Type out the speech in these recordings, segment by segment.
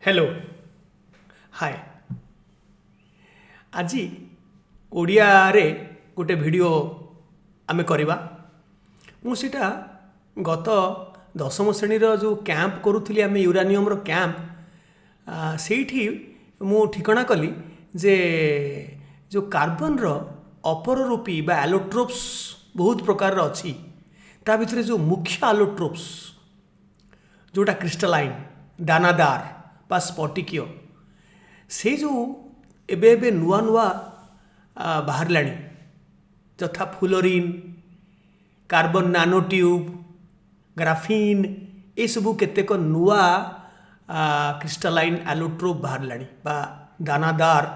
Hello hi आज ओडिया रे गोटे वीडियो आमे करवा मुझा गत दशम श्रेणी जो कैंप करूली आम यूरानियम कैंप से मु ठिकना कली जे जो कार्बन रो अपररूपी बा एलोट्रोप्स बहुत प्रकार अच्छी ता भितर जो मुख्य एलोट्रोप्स जोटा क्रिस्टलाइन दानादार बा स्फटिकीय से जो एबे एबे नुआ नुआ बाहर लानी जथा फ्लोरीन कार्बन नानो ट्यूब ग्राफीन ये सबू केतेक नुआ क्रिस्टलाइन एलोट्रोप बाहर लानी बा दानादार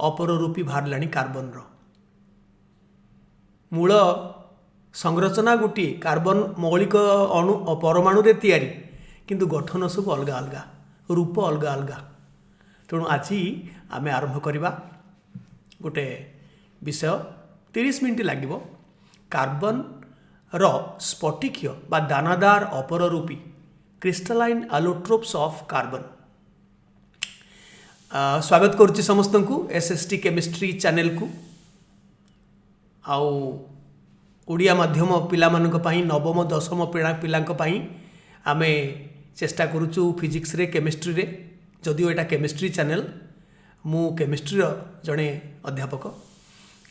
अपररूपी बाहर लानी कार्बन रो मूल संरचना गोटे कार्बन मौलिक अणु परमाणु रे तैयारी किंतु गठन सब अलग अलग रूप अलग अलग तेणु आज आम आरंभ करवा गोटे विषय 30 मिनिट लगे कार्बन रो स्फटिकीय बा दानादार अपररूपी क्रिस्टलाइन एलोट्रोप्स ऑफ कार्बन। स्वागत करुच्ची समस्त को एसएसटी केमिस्ट्री चैनल को आउ ओडिया माध्यम पिला नवम दशम पिला आम चेष्टा करुचु फिजिक्स रे केमिस्ट्री रे जदिओ एटा केमिस्ट्री चैनल मु केमिस्ट्री जड़े अध्यापक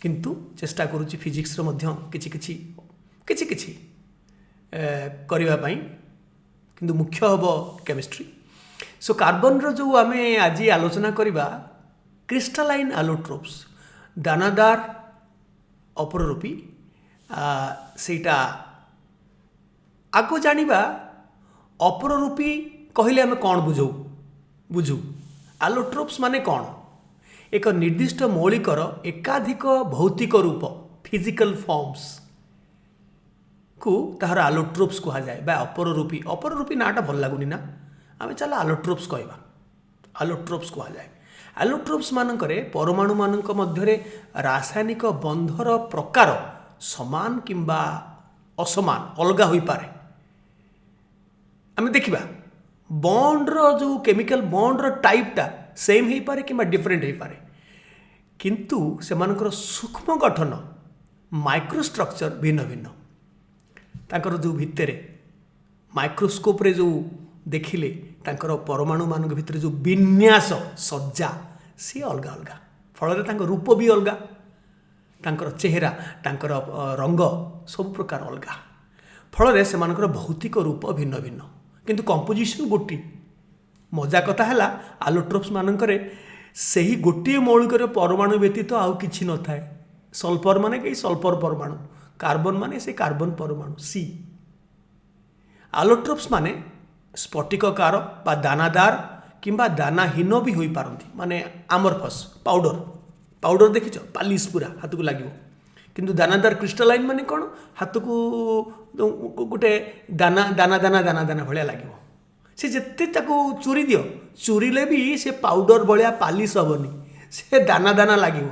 किंतु चेष्टा करुच्ची फिजिक्स रो मध्य किछि किछि किछि किछि करिवा पई किंतु मुख्य हबो केमिस्ट्री। सो कार्बन रो जो आम आज आलोचना करवा क्रिस्टलाइन एलोट्रोप्स दानादार अपररूपी सेटा आगो जानिबा अपररूपी कहले आम कौन बुझू एलोट्रोप्स माने कौन एक निर्दिष्ट मौलिकर एकाधिक भौतिक रूप फिजिकल फॉर्म्स को तार एलोट्रोप्स कहा जाए बा अपररूपी नाटा भल लगुनि ना आम चल एलोट्रोप्स कहवा एलोट्रोप्स कहा जाए। एलोट्रोप्स मानकरे परमाणु मानक मध्यरे रासायनिक बंधर प्रकार समान किंबा असमान अलगा होई पारे आम देखा बॉन्ड रो जो केमिकल बॉन्ड रो टाइपटा सेम हो पारे कि डिफरेंट हो पारे किंतु से मानकर सूक्ष्म गठन माइक्रोस्ट्रक्चर भिन्न भिन्न तांकर जो भितरे माइक्रोस्कोप रे जो देखिले तांकर परमाणु मानक भितर जो विन्यास सज्जा सी अलग अलग फल तांकर रूप भी अलग तांकर चेहरा तांकर रंग सब प्रकार अलग फल से मानकर भौतिक रूप भिन्न भिन्न किंतु कंपोजिशन गोटी मजा कथा है एलोट्रोप्स मानकरे सही गोटे मौलिक परमाणु व्यतीत आउ किछि न थाए सल्फर माने कई सल्फर परमाणु कार्बन माने से कार्बन परमाणु सी एलोट्रोप्स माने स्फटिककार बा दानादार किंबा दानाहीन भी होई पारंती माने आमरफस पाउडर देखिछ पालिस पूरा हाथ को लगे किंतु दानादार क्रिस्टलाइन माने कौन हाथ को गोटे दाना दाना दाना दाना दाना भाया लगे से जिते चूरी दियो चूरीले भी से पाउडर भाया पालिश हेनी से दाना दाना लगे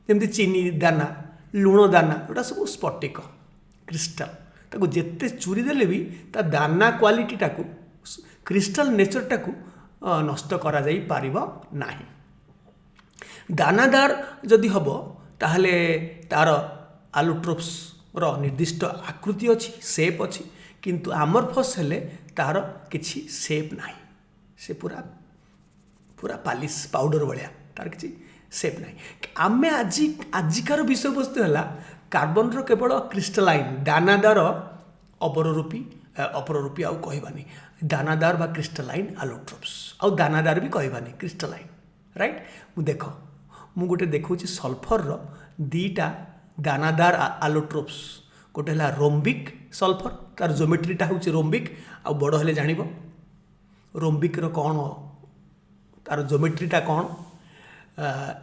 जमी चीनी दाना लुण दाना गोटा सब स्फटिक क्रिस्टल ताको जिते चूरी देले भी ता दाना क्वालिटी टाकू क्रिस्टल नेचर टाकू नष्ट करा जाई पारिबो नाही। दानादार जदि हबो ताहले तार एलोट्रोप्स रो निर्दिष्ट आकृति अच्छी सेप अच्छी किंतु आमरफस हेले तार किछि सेप नाही से पूरा पूरा पालिश पाउडर भाया तार किछि सेप नाही। आमे आजिकार विषय वस्तु है कार्बन रो केवल क्रिस्टलाइन दानादार अपररूपी आउ कहबानी दानादार बा क्रिस्टलाइन एलोट्रोप्स आउ दानादार भी कहबानी क्रिस्टलाइन राइट। मु देख मु गोटे देखुची सल्फर रो दीटा दानादार एलोट्रोप्स गोटे है रोम्बिक सल्फर तार जोमेट्रीटा हूँ रोम्बिक आ बड़ हेले जान रोम्बिक रो कौन तार जोमेट्रीटा कौन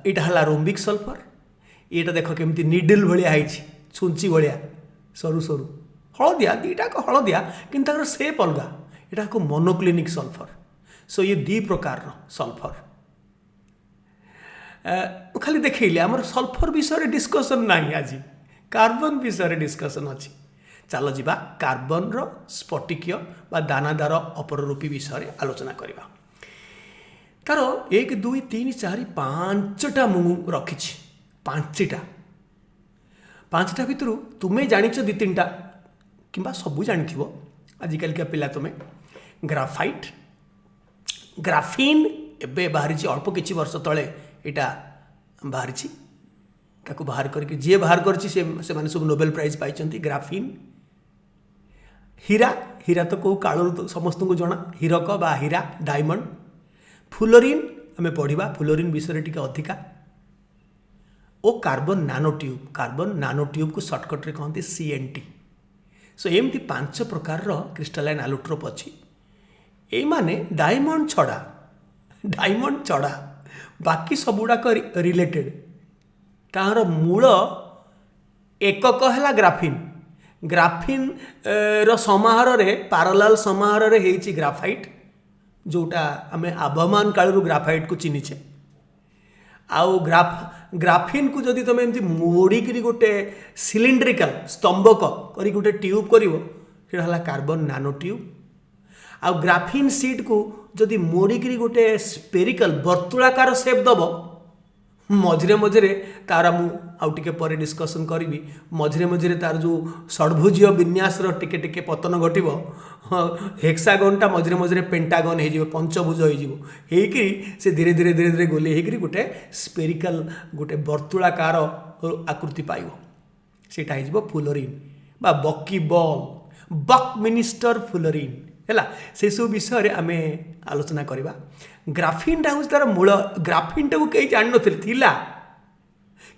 यहाँ है रोम्बिक सल्फर ये देख केमती निडल भाया छुंची भाया सरू सरू हलदिया दीटा हलदिया कि सेप अलग यहाँ को मोनोक्लिनिक सल्फर सो ये दी प्रकार सल्फर खाली देखली आमर सल्फर विषय डिस्कसन नहीं आज कार्बन विषय डिस्कसन अच्छी चलो जीवा कार्बन रो स्फटिकीय बा दानादार अपररूपी विषय आलोचना करवा। तार 1 2 3 4 5टा मु रखी पांचटा भितर तुम्हें जानिच 2 3टा कि सबू जानी आजिकल क्या पिला तुम्हें ग्राफाइट ग्राफिन एबे बाहरी अल्प किछि वर्ष तले यहाँ बाहरी ताको बाहर करके जी बाहर कर सब नोबेल प्राइज पाई ग्राफिन हीरा हीरा तो कौ काल समस्त को जना हीरक बा हीरा डायमंड फुलोरिन आम पढ़ा फुलोरिन विषय टी अधिका और कार्बन नानो ट्यूब को सर्टकट रे कहते CNT सो एमती 5 प्रकार क्रिस्टालाइन आलोट्रोप अच्छी ये माने डायमंड छड़ा बाकी सबुड़ाक रिलेटेड तार मूल एकक है ग्राफिन रो समाहार रे पारालाल समाहार रे हेची ग्राफाइट जोटा आम आभमान कालू ग्राफाइट को चिन्हीचे आउ ग्राफिन को जदि तुम एमती मोड़िक गोटे सिलिंड्रिकल स्तंभक करी गोटे ट्यूब कर कार्बन नानो ट्यूब आउ ग्राफिन सीट को जदि मोड़िक गोटे स्पेरिकल वर्तुलाकार सेप दब मझे मझे तार मुझे पर डिस्कसन करी मझे तार जो षड्भुजीय विन्यास टिके टिके पतन घटव हेक्सागन टा मझे पेंटागन हो पंचभुज हो से धीरे धीरे धीरे धीरे गोले हो गोटे स्पेरिकल गोटे वर्तुलाकार आकृति पाइब सेटा हो फुलोरिन बा बकी बॉल बक मिनिस्टर फुलोरिन है से सब विषय आम आलोचना करवा ग्राफिन टा हूँ तार मूल ग्राफिन टा को कहीं जान थिला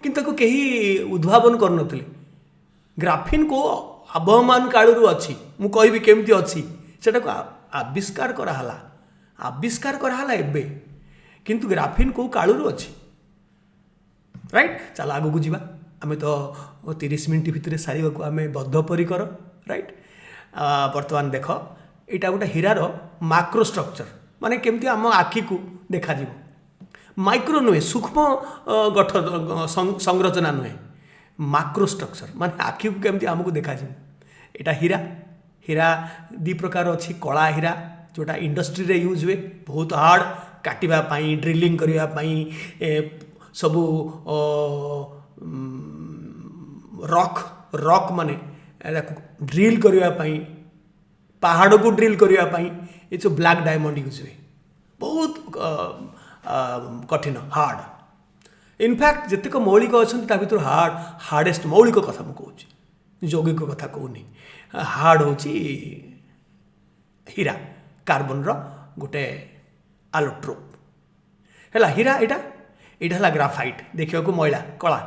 किंतु कहीं उद्भावन कर ग्राफिन को आबहमान कालू अच्छी मु कहि केमती अच्छी सेटा को आविष्कार कराला एबे किंतु ग्राफिन को कालू अच्छी राइट चल आगू को जावा आम तो 30 मिनट भितर सारे को आम बद्धपरिकर राइट बर्तमान देख यहाँ गोटे हीरार माक्रो स्ट्रक्चर माने केमती आम आखि को देखा माइक्रो नुहे सूक्ष्म गठन संरचना नुहे माक्रो स्ट्रक्चर माने आखि को केमती आमको देखा यहाँ हीरा 2 प्रकार अच्छी कला हीरा जोटा इंडस्ट्री रे यूज हुए बहुत हार्ड काटिबापाई ड्रिलिंग करने सबू रॉक माने ड्रिल करने पहाड़ को ड्रिल करने ये जो ब्लैक डायमंड यूज हुए बहुत कठिन हार्ड इनफैक्ट जितक मौलिक अच्छा भर हार्डेस्ट मौलिक कथा मुझे यौगिक कथा कहूनी हार्ड हूँ हीरा कार्बन गोटे आलोट्रोप है हीरा यहाँ ग्राफाइट देखा मैला कला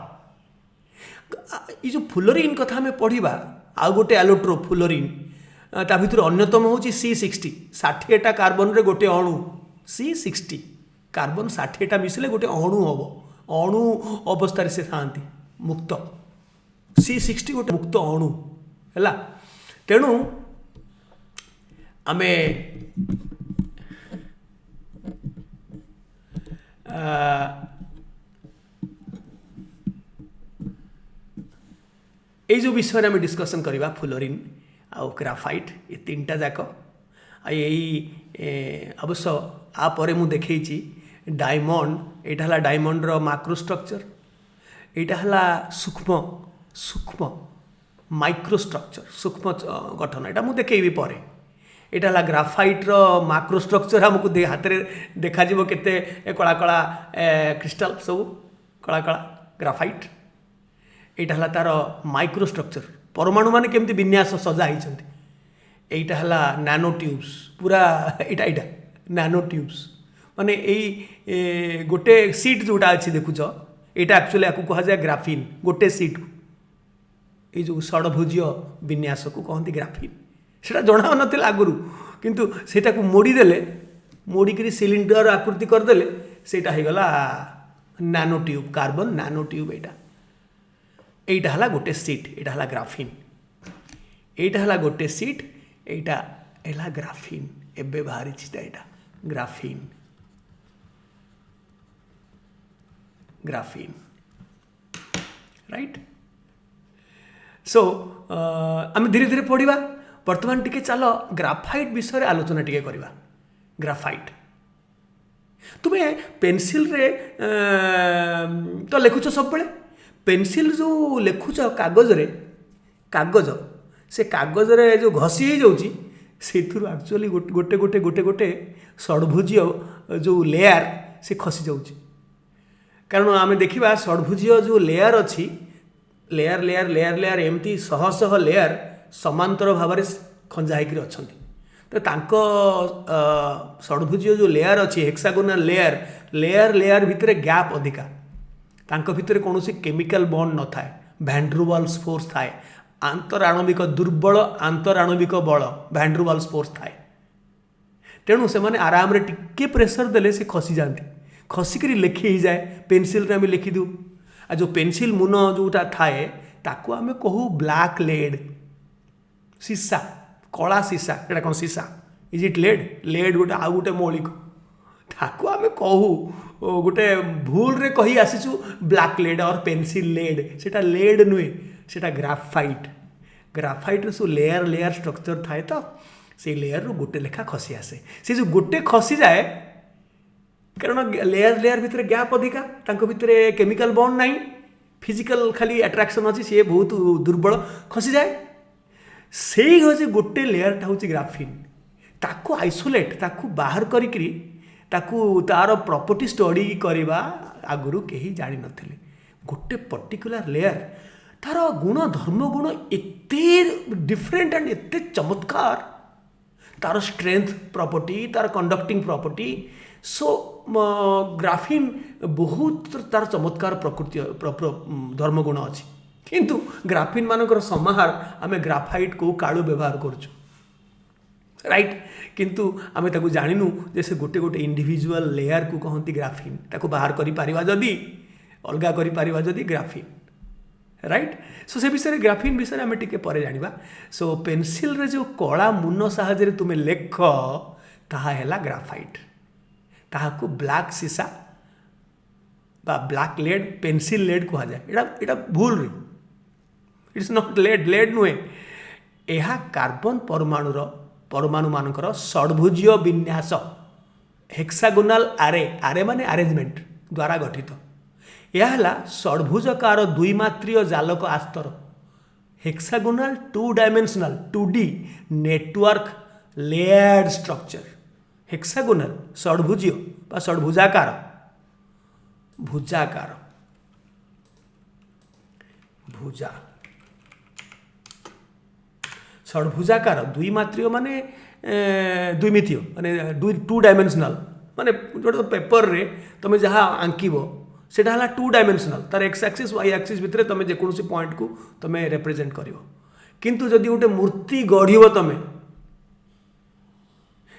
ये जो फुलोरिन कथा आम पढ़ा आउ गोटे आलोट्रोप फुलोरिन ता भर अन्यतम हूँ C60 60टा कार्बन रे गोटे अणु C60 कार्बन 60टा मिसले गोटे अणु हम अणु अवस्था से था मुक्त C60 गोटे मुक्त अणु है तेणु आमे ये जो विषय में डिस्कसन करवा फुलोरिन आउ ग्राफाइट ये 3टा जाक अवश्य आपर मु देखी डायमंड यहाँ डायमंड माक्रो स्ट्रक्चर यहाँ सूक्ष्म सूक्ष्म माइक्रो स्ट्रक्चर सूक्ष्म गठन यहाँ मुझे देखी पर यहाँ ग्राफाइट माक्रो स्ट्रक्चर आमको हाथ में देखा केते कला कला क्रिस्टाल सब कला कला ग्राफाइट यहाँ तार माइक्रो स्ट्रक्चर परमाणु माने केमती विन्यास सजा होती यहाँ नानो ट्यूब्स पूरा यहाँ नानो ट्यूब्स माने यही गोटे सीट जोटा अच्छी देखुच यहाँ एक्चुअली आपको कह जाए ग्राफिन गोटे सीट ये जो षड्भुजीय विन्यास को कहते ग्राफिन सेटा जना ना आगुरी किंतु सेटा को मोड़ीदेले मोड़िक सिलिंडर आकृति करदेले सेटा होगला नानो ट्यूब कार्बन नानो ट्यूब यहाँ है गोटे सीट यहाँ है ग्राफिन यहाँ है गोटे सीट यहाँ है ग्राफिन एबे बाहरी यहाँ ग्राफिन ग्राफिन राइट सो आम धीरे धीरे पढ़ा बर्तमान टिके चलो ग्राफाइट विषय आलोचना टिके करवा ग्राफाइट तुमे पेनसिल रे तो लिखुच सब बेले पेनसिल जो लिखुच कागज रे कागज से कागज रे जो घसी हो जाउची सेथुर एक्चुअली गोटे गोटे गोटे गोटे षडभुजीय जो लेयर से खसी जाउची कारण आम देखा षडभुजीय जो लेयर अच्छी लेयर लेयर लेयर लेयर एमती शह शह लेयर समांतर भाव में खंजा होकर अच्छा तो तांको षडभुजीय जो लेयर अच्छी हेक्सागोनल लेयर लेयर लेयर भितर गैप अधिका तांको भितर कौन केमिकल बॉन्ड न थाए वैंड्रुवाल्स फोर्स थाए आंतराणविक दुर्बल आंतराणविक बल वैंड्रुवाल्स फोर्स थाए तेणु से माने आराम रे टिके प्रेशर देले से खसी जाती खसिक लिखी ही जाए पेनसिल आम लिखिदू आ जो पेनसिल मुन जोटा थाए ताकू आम कहू ब्लैक लेड सीसा कला सीसा एटा कौन सीसा इज इट लेड लेड गोटे आउ गोटे मौलिक ताकू आम कहू गोटे भूल रे कही आसीचु ब्लैक लेड और पेनसिल लेड सेटा लेड नुहे सेटा ग्राफाइट ग्राफाइट सो लेयर लेयर स्ट्रक्चर थाए तो से लेयर रू गोटे लेखा खसी आसे से जो गोटे खसी जाए कारण लेयर लेयर भितर गैप अधिका तांको भितर केमिकल बॉन्ड नहीं फिजिकल खाली अट्रैक्शन अच्छी सी बहुत दुर्बल खसी जाए से हूँ गोटे लेयरटा हूँ ग्राफिन ताकू आइसोलेट ताकू बाहर करी ताकू तार प्रॉपर्टी स्टडी करवा आगुरु कहीं जानी नथिले गोटे पर्टिकुलर लेयर तार गुण धर्म गुण एते डिफरेंट एंड एते चमत्कार तार स्ट्रेंथ प्रॉपर्टी तार कंडक्टिंग प्रॉपर्टी सो ग्राफिन बहुत तार चमत्कार प्रकृति धर्म गुण अच्छी किंतु ग्राफिन मानकर समाहार आम ग्राफाइट को कालू व्यवहार करुचु राइट किंतु आम ताकू जानिनु जे से गोटे गोटे इंडिविजुअल लेयर को कहती ग्राफिन ताकू बाहर करि पारिबा जदी अलगा करि पारिबा जदी ग्राफिन राइट सो से विषय ग्राफिन विषय आम टिके परे जानिबा सो पेनसिल रे जो कला मुन साहाଯ୍य तुमे लेख ताहा हैला ग्राफाइट ताहाकू ब्लैक सीसा बा ब्लैक लेड पेनसिल लेड कहा जाए एटा भूल रे इट्स नॉट लेड लेड नुहे यह कार्बन परमाणुर परमाणु मानकर षडभुजीय विन्यास हेक्सागोनल आरे आरे माने अरेंजमेंट द्वारा गठित यह है षडभुजकार द्विमात्रीय जालक आस्तर hexagonal 2 dimensional 2D network layered structure hexagonal षडभुजीय बा षडभुजाकार भुजाकार भुजा षडभुजाकार द्विमात्रीय माने द्विमितीय माने 2 डायमेंशनल माने जो पेपर रे तुम जहाँ आंकिब सेटा हला 2 डायमेंशनल तार एक्स एक्सिस वाई एक्सिस भितर तुम जेकोसी पॉइंट को तुम रिप्रेजेंट कर किंतु जदि गोटे मूर्ति गढ़ तुम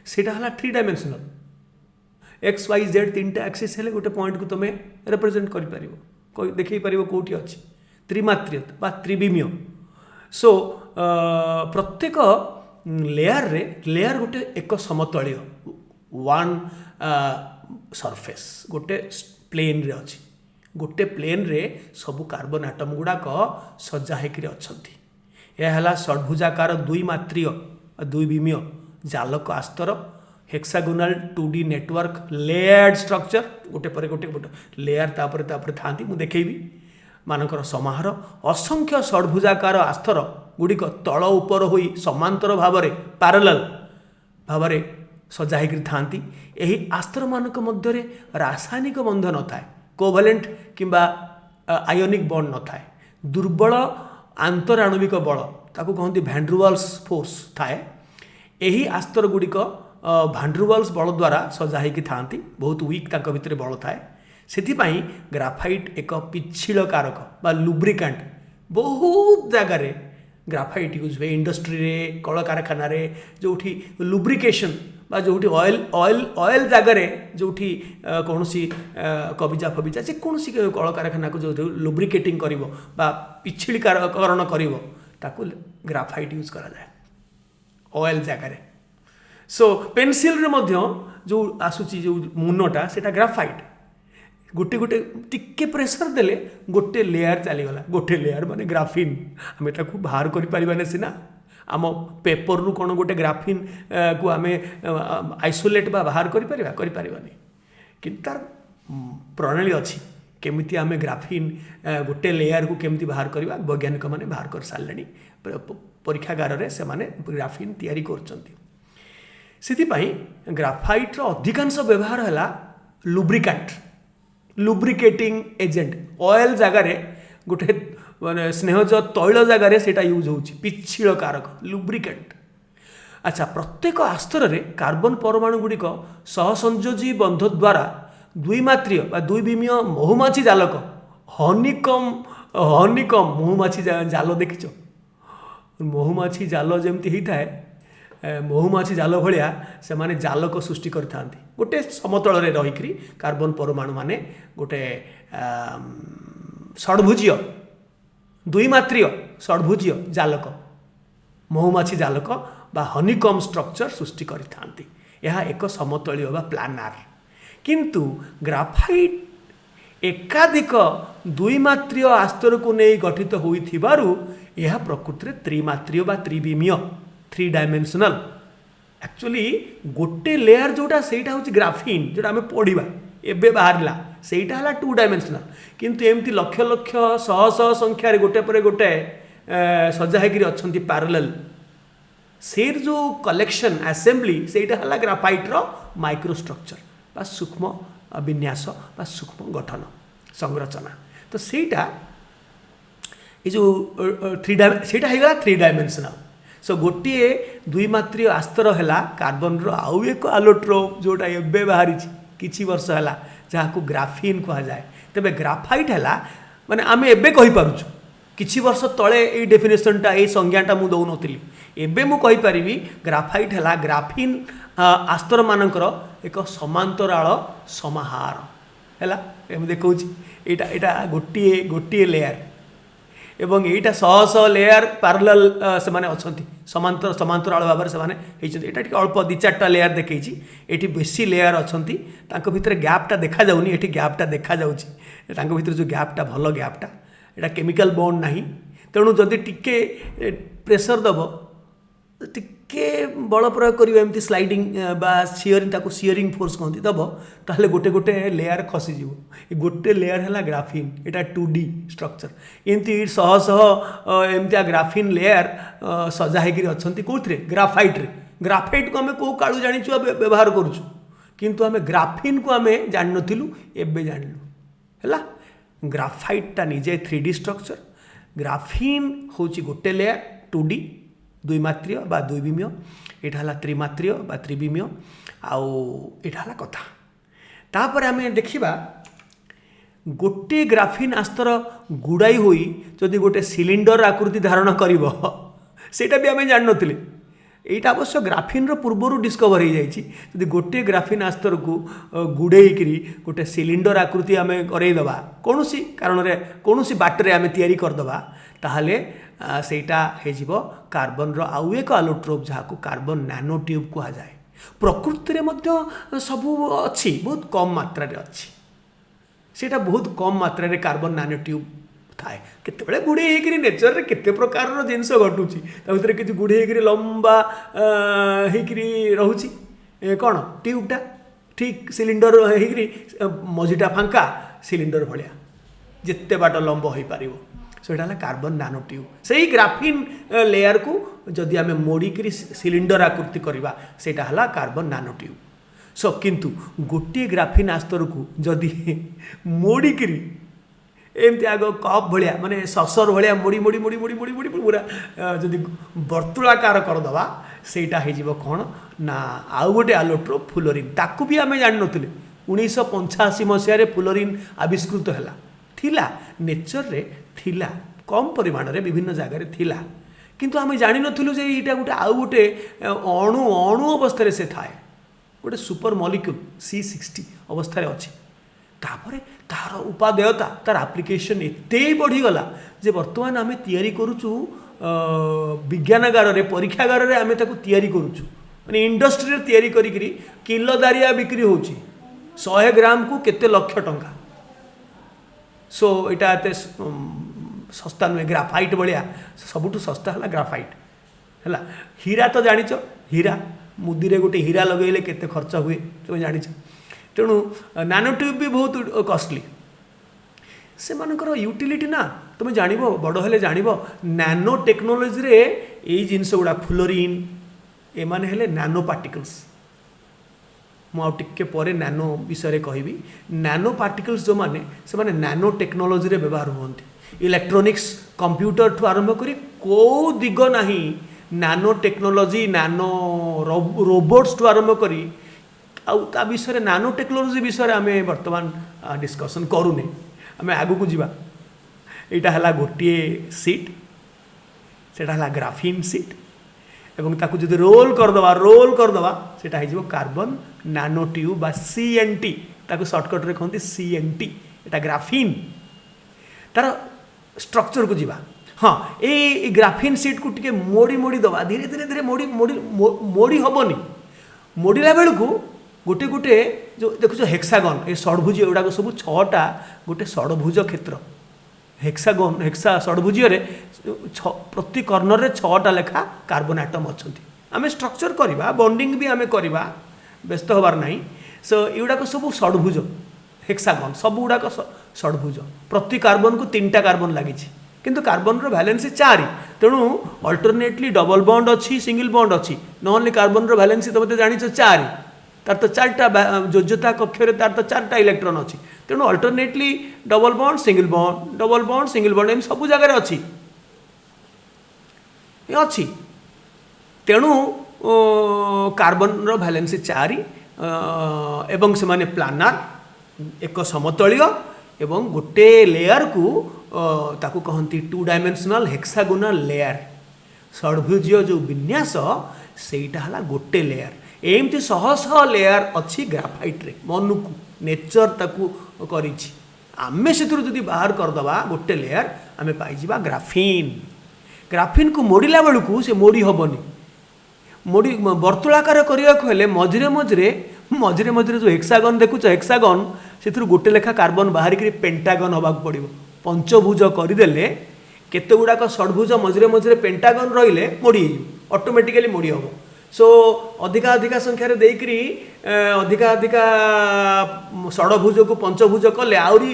सेटा हला 3 डायमेंशनल एक्स वाई जेड 3टा एक्सिस हेले गोटे पॉइंट को तुम रिप्रेजेंट कर देखई पार कौटी अच्छी त्रिमात्रीय बा त्रिविमीय सो प्रत्येक लेयर रे लेयर गोटे एक समतलीय वन सरफेस गोटे प्लेन रे अच्छी गोटे प्लेन रे सबु कार्बन आटम गुड़ाक सजा होकर अच्छी यह है षडभुजाकार द्विमात्रीय द्विविमीय जालक आस्तर hexagonal 2D network layered structure गोटे पर गोटे लेयर तापर था मुझे देखी मानकर समाहार असंख्य षडभुजाकार आस्तर गुड़िक तल उपर हो समांतर भाव में पैरेलल भाव में सजा होकर थांती यही आस्तर मानक मध्य रासायनिक बंध न थाए कोवैलेंट किंबा आयोनिक बॉन्ड न थाए दुर्बल आंतराणविक बल ताकू कहते वैंड्रुवाल्स फोर्स थाए यही आस्तर गुड़िक वैंड्रुवाल्स बल द्वारा सजा होकर थांती बहुत वीक ताक भितर बल थाए सेथिपाई ग्राफाइट एक पिछिल कारक बा लुब्रिकांट बहुत जगार ग्राफाइट यूज हुए इंडस्ट्री रे कल कारखाना रे जोठी लुब्रिकेशन बा जोठी ऑयल ऑयल ऑयल जगार जोठी कौन सी कबिजा फबिजा जे कौन सी कल कारखाना को जो लुब्रिकेटिंग करिवो बा पिछिलीकरण करिवो ताकू ग्राफाइट यूज करा जाए ऑयल जगार सो पेनसिल रे मध्य जो आसुची जो मुनटा सेटा ग्राफाइट गोटे गोटे टिके प्रेशर देले गोटे लेयर चलीगला गोटे लेयर माने ग्राफिन आम ताकू बाहर करें सीना आम पेपर रु कौन गोटे ग्राफिन को आम आइसोलेट बा बाहर करें କିନ୍ତୁ ତାर प्रणाली अच्छी केमिति आमे ग्राफिन गोटे लेयर को केमिति बाहर करवा वैज्ञानिक मैंने बाहर कर सारे परीक्षागार में से ग्राफिन तैयारी करपाई ग्राफाइट अधिकांश व्यवहार है लुब्रिकेंट लुब्रिकेटिंग एजेंट ऑयल जगार गोटे माने स्नेहज तैल जगार से यूज हो पिछिल कारक लुब्रिकेंट। अच्छा प्रत्येक आस्तर में कार्बन परमाणु गुड़िक सहसंयोजी बंध द्वारा द्विमात्रीय दुईविमीय महुमाछी जालक हनीकम महुमाछी जाल देखिच महुमाछी जाल जमती होता है महुमाछी जाल भाया से माने जालक सृष्टि करता गोटे समतल में रहीकि कार्बन परमाणु माने गोटे षड्भुजीय द्विमात्रीय षड्भुजीय जालक महुमाछी जालक बा हनीकम स्ट्रक्चर सृष्टि करता एक समतलीय बा प्लानार किंतु ग्राफाइट एकाधिक द्विमात्रीय आस्तर को नहीं गठित होइथिबारु यह प्रकृति में त्रिमात्रीय बा त्रिविमीय 3 डायमेंशनल एक्चुअली गोटे लेयर जोटा सेटा होची ग्राफिन जोटा आमे पढ़िबा एबे बाहरला सेटा हला 2 डायमेंशनल किंतु एमती लक्ष लक्ष शह शह संख्या रे गोटे पर गोटे सजा हेकि अछंती पैरेलल सेर जो कलेक्शन असेंबली सेटा हला ग्राफाइट रो माइक्रोस्ट्रक्चर बा सूक्ष्म विन्यास बा सूक्ष्म गठन संरचना तो सेटा ये जो 3 डायमेंशनल सो गोटे द्विमात्रीय आस्तर है कार्बन रो आउ एक आलोट्रोप जोटा एबे बाहरी किछि वर्ष है जहाँ को ग्राफिन कहा जाए तेबे ग्राफाइट है माने आमे एबे कहि पारुछु किछि वर्ष तले ये डेफिनेशनटा ये संज्ञाटा मु दौनଥିଲି एबे मु कहि परिबी ग्राफाइट है ग्राफिन आस्तर मानकर एक समांतराल समाहार है एम देखा यहाँ गोटे गोटे लेयर एवं यहाँ शह शह लेयर पैरेलल से माने अच्छी समांतर समांतराल भाव से यहाँ अल्प 2-4 लेयर देखी ये बेसी लेयर अच्छा भितर गैपटा देखा जाऊनी ये गैपटा देखा भीतर जो गैपटा भल गैपटा यहाँ केमिकल बॉन्ड ना तेणु जदि टिके प्रेशर दब टिके बल प्रयोग कर एमती स्लाइडिंग बा सियरिंग ताको सियरिंग फोर्स कहती दब ताहले गोटे गोटे लेयर खसीज गोटे लेयर है ग्राफिन यहाँ 2D स्ट्रक्चर एमती शह शह एमती ग्राफिन लेयर सजा होकर अच्छा कौन ग्राफाइट को आम कौ कालू जाचु व्यवहार करुचु किंतु आम ग्राफिन को आम जान नथिलु एबे जानलु है ग्राफाइटा निजे 3D स्ट्रक्चर ग्राफिन हूँ गोटे लेयर 2D द्विमात्रीय बा द्विविमीय यहाँ त्रिमात्रीय बा त्रिविमीय आउ यहाँ कथा तापर आम देखा गोटे ग्राफिन आस्तर गुड़ाई होई जदि गोटे सिलिंडर आकृति धारण करिवो सेटा भी आम जान नथिले एटा अवश्य ग्राफिन रो पूर्वरु डिस्कवर हो जाइए गोटे ग्राफिन आस्तर को गुड़ेकरी गोटे सिलिंडर आकृति आम करईदबा कौन कारण कौन बाटर आम तैयारी करदबा ताहले सेटा हेजिबो कार्बन रो आउ एक आलोट्रोप जहाँ कार्बन नैनो ट्यूब कहा जाए प्रकृति में सबू अच्छी बहुत कम मात्रा रे अच्छी सेटा बहुत कम मात्रा रे कार्बन नैनो ट्यूब थाए केते गुड़े होकर नेचर रे केते प्रकार जिनस घटुची भर कि गुड़े होकर लंबा होकर रोची कौन ट्यूबटा ठीक सिलिंडर होकर मझीटा फांका सिलिंडर भाया जिते बाट लंब हो पार सो यहाँ कार्बन नैनो ट्यूब से ही ग्राफिन लेयर को जदि आम मोड़िकी सिलिंडर आकृति करवा सेटा है कार्बन नैनो ट्यूब सो किंतु गोटे ग्राफिन आस्तर को जदि मोड़िकी एमती आग कप भाया माने ससर भाया मोड़ी मोड़ी मोड़ी मोड़ी मोड़ी मोड़ी पूरा जदि वर्तुलाकार करदबा सेटा हो कौन ना आउ गोटे आलोट्रोप फ्लोरीन ताकू भी आम जान नथिले 1985 मसीह फ्लोरीन आविष्कृत है नेचर रे थिला कम परिमाण रे विभिन्न जगह थिला किंतु आम जानी नथिलु जे एटा गोटे आउ गोटे अणु अणु अवस्था से थाए गोटे सुपर मॉलिक्यूल C60 अवस्था अच्छी तापर तार उपादेयता तार एप्लिकेशन एते बढ़ीगला जे वर्तमान आम तैयारी करुचु विज्ञानगार रे परीक्षागार रे आम ताकू तैयारी करुचु माने इंडस्ट्री रे तैयारी करी किलो दारिया बिक्री होची 100 ग्राम को केते लक्ष टंका सो इटा एते सस्ता नुहे ग्राफाइट भाया सबुठू सस्ता है ग्राफाइट है हीरा तो जानिच हीरा मुदी रे गोटे हीरा लगेले केते खर्च हुए तुम जानिच तेणु नानो ट्यूब भी बहुत कॉस्टली से मानकर यूटिलिटी ना तुम जान बड़ हेले जान नानो टेक्नोलोजी रे ये जिनस गुड़ा फ्लोरीन एमाने हेले नानो पार्टिकल्स मुझे पर नानो विषय कहबी नानो पार्टिकल्स जो माने से माने नानो टेक्नोलोजी रे व्यवहार होती इलेक्ट्रोनिक्स कंप्यूटर ठू आरंभ करी को दिग नहीं नानो टेक्नोलोजी नानो रोबोट्स ठू आरंभ करी आ विषय नानो टेक्नोलोजी विषय आम बर्तमान डिस्कसन करूने आम आगू को जीवा यहाँ है गोटे सीट सेटा है ग्राफीन सीट एवं ताकू जो रोल करदे सेटा हो कार्बन नानो ट्यूब बा CNT ताकू सर्टकट रे कहते CNT एटा ग्राफीन तार स्ट्रक्चर को जीवा हाँ ये ग्राफीन सीट को टिके मोड़ी मोड़ी दवा धीरे धीरे धीरे मोड़ी मोड़ी मोड़ी हेनी मोड़ला बेलू गोटे गोटे जो देखुच हेक्सागन ये षडभुज एगुड़ाक सब 6टा गोटे षडभुज क्षेत्र हेक्सागन हेक्सा षडभुज प्रति कर्नर रे 6टा लेखा कार्बन आटम अच्छा आम स्ट्रक्चर करवा बॉन्डिंग भी आम करवा व्यस्त हबार नहीं सो एगुड़ाक सब षडभुज हेक्सागन सब गुड़ाक षडभुज प्रति कार्बन को 3टा कार्बन लगी किंतु कार्बन रो वैलेंसी 4 तेणु अल्टरनेटली डबल बॉन्ड अच्छी सिंगल बॉन्ड अच्छी नॉनली कार्बन रो वैलेंसी तुम तो जानी 4 तार तो 4टा योज्यता कक्ष तार तो 4टा इलेक्ट्रॉन अच्छी तेणु alternately double bond single bond एम सब जगह अच्छी अच्छी तेणु कार्बन रो वैलेंसी 4 एवं से माने प्लानार एक समतलीय एवं गोटे लेयर को ताकू कहती 2 डायमेंशनल हेक्सागोनल लेयर षडभुज जो विन्यास सेटा हला गोटे लेयर एमती शह शह लेयर अच्छी ग्राफाइट रे मन को नेचर ताकू करिछि आमे सेतुर जदि बाहर करदबा गोटे लेयर आमे पाइजिबा ग्राफीन को मोड़िला बेलू से मोड़ी हेनी मोड़ी वर्तुलाकार करने को हेले मझिरे मझिरे मझिरे जो हेक्सागन देखुच हेक्सागन से गोटे लेखा कार्बन बाहर करी पेंटागन होबाक पड़ो पंचभुज करदेले केते गुड़ाक षडभुज मझिरे मझिरे पेंटागन रहिले मोड़ी ऑटोमेटिकली मोड़ी हम सो अधिका अधिका संख्यार देकरी अधिका अधिका षडभुज को पंचभुज कले आहरी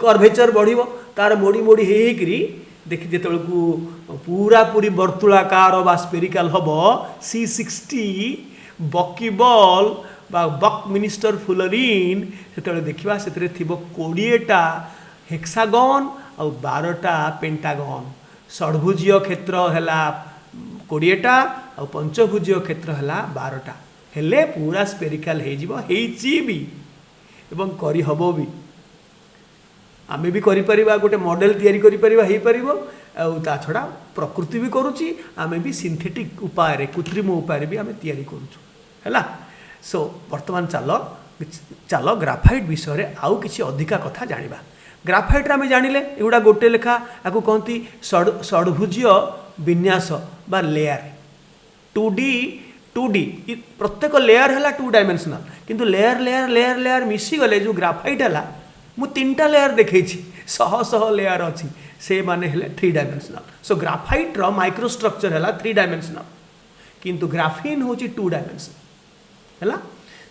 कर्वेचर बढ़िबो तार मोड़ी मोड़ी हेकरी देखि जेतलकू पूरा पूरी वर्तुलाकार बा स्पेरिकल हबो C60 बकीबल बा बक मिनिस्टर फुलरीन सेतले देखिबा सेतरे थिबो 20टा हेक्सागन और 12टा पेंटागन षडभुजीय क्षेत्र हैला 20टा और पंचभुजीय क्षेत्र हैला 12टा हेले पूरा स्पेरिकल हे जिवो हेची भी एवं करी हबो भी आमे भी करि परिबा गोटे मॉडल तैयारी करि परिबा हे परिबो आ ता छडा प्रकृति भी करूची आमे भी सिंथेटिक उपाय रे कृत्रिम उपाय रे भी आमे तैयारी करूछु हैला सो वर्तमान चलो ग्राफाइट विषय रे आउ किछि अधिका कथा जानिबा ग्राफाइट रे आमे जानिले एगुडा गोटे लेखा आकु कहंती षडभुजीय विन्यास बा लेयर 2D प्रत्येक लेयर हैला 2 डायमेंशनल किंतु लेयर लेयर लेयर लेयर मिसी गले जो ग्राफाइट हैला मु 3टा लेयर देखै शह शह लेयर अच्छी से माने हेले 3 डायमेंशनल सो ग्राफाइट रो माइक्रोस्ट्रक्चर हैला 3 डायमेंशनल किंतु ग्राफीन होची 2 डायमेंशनल हैला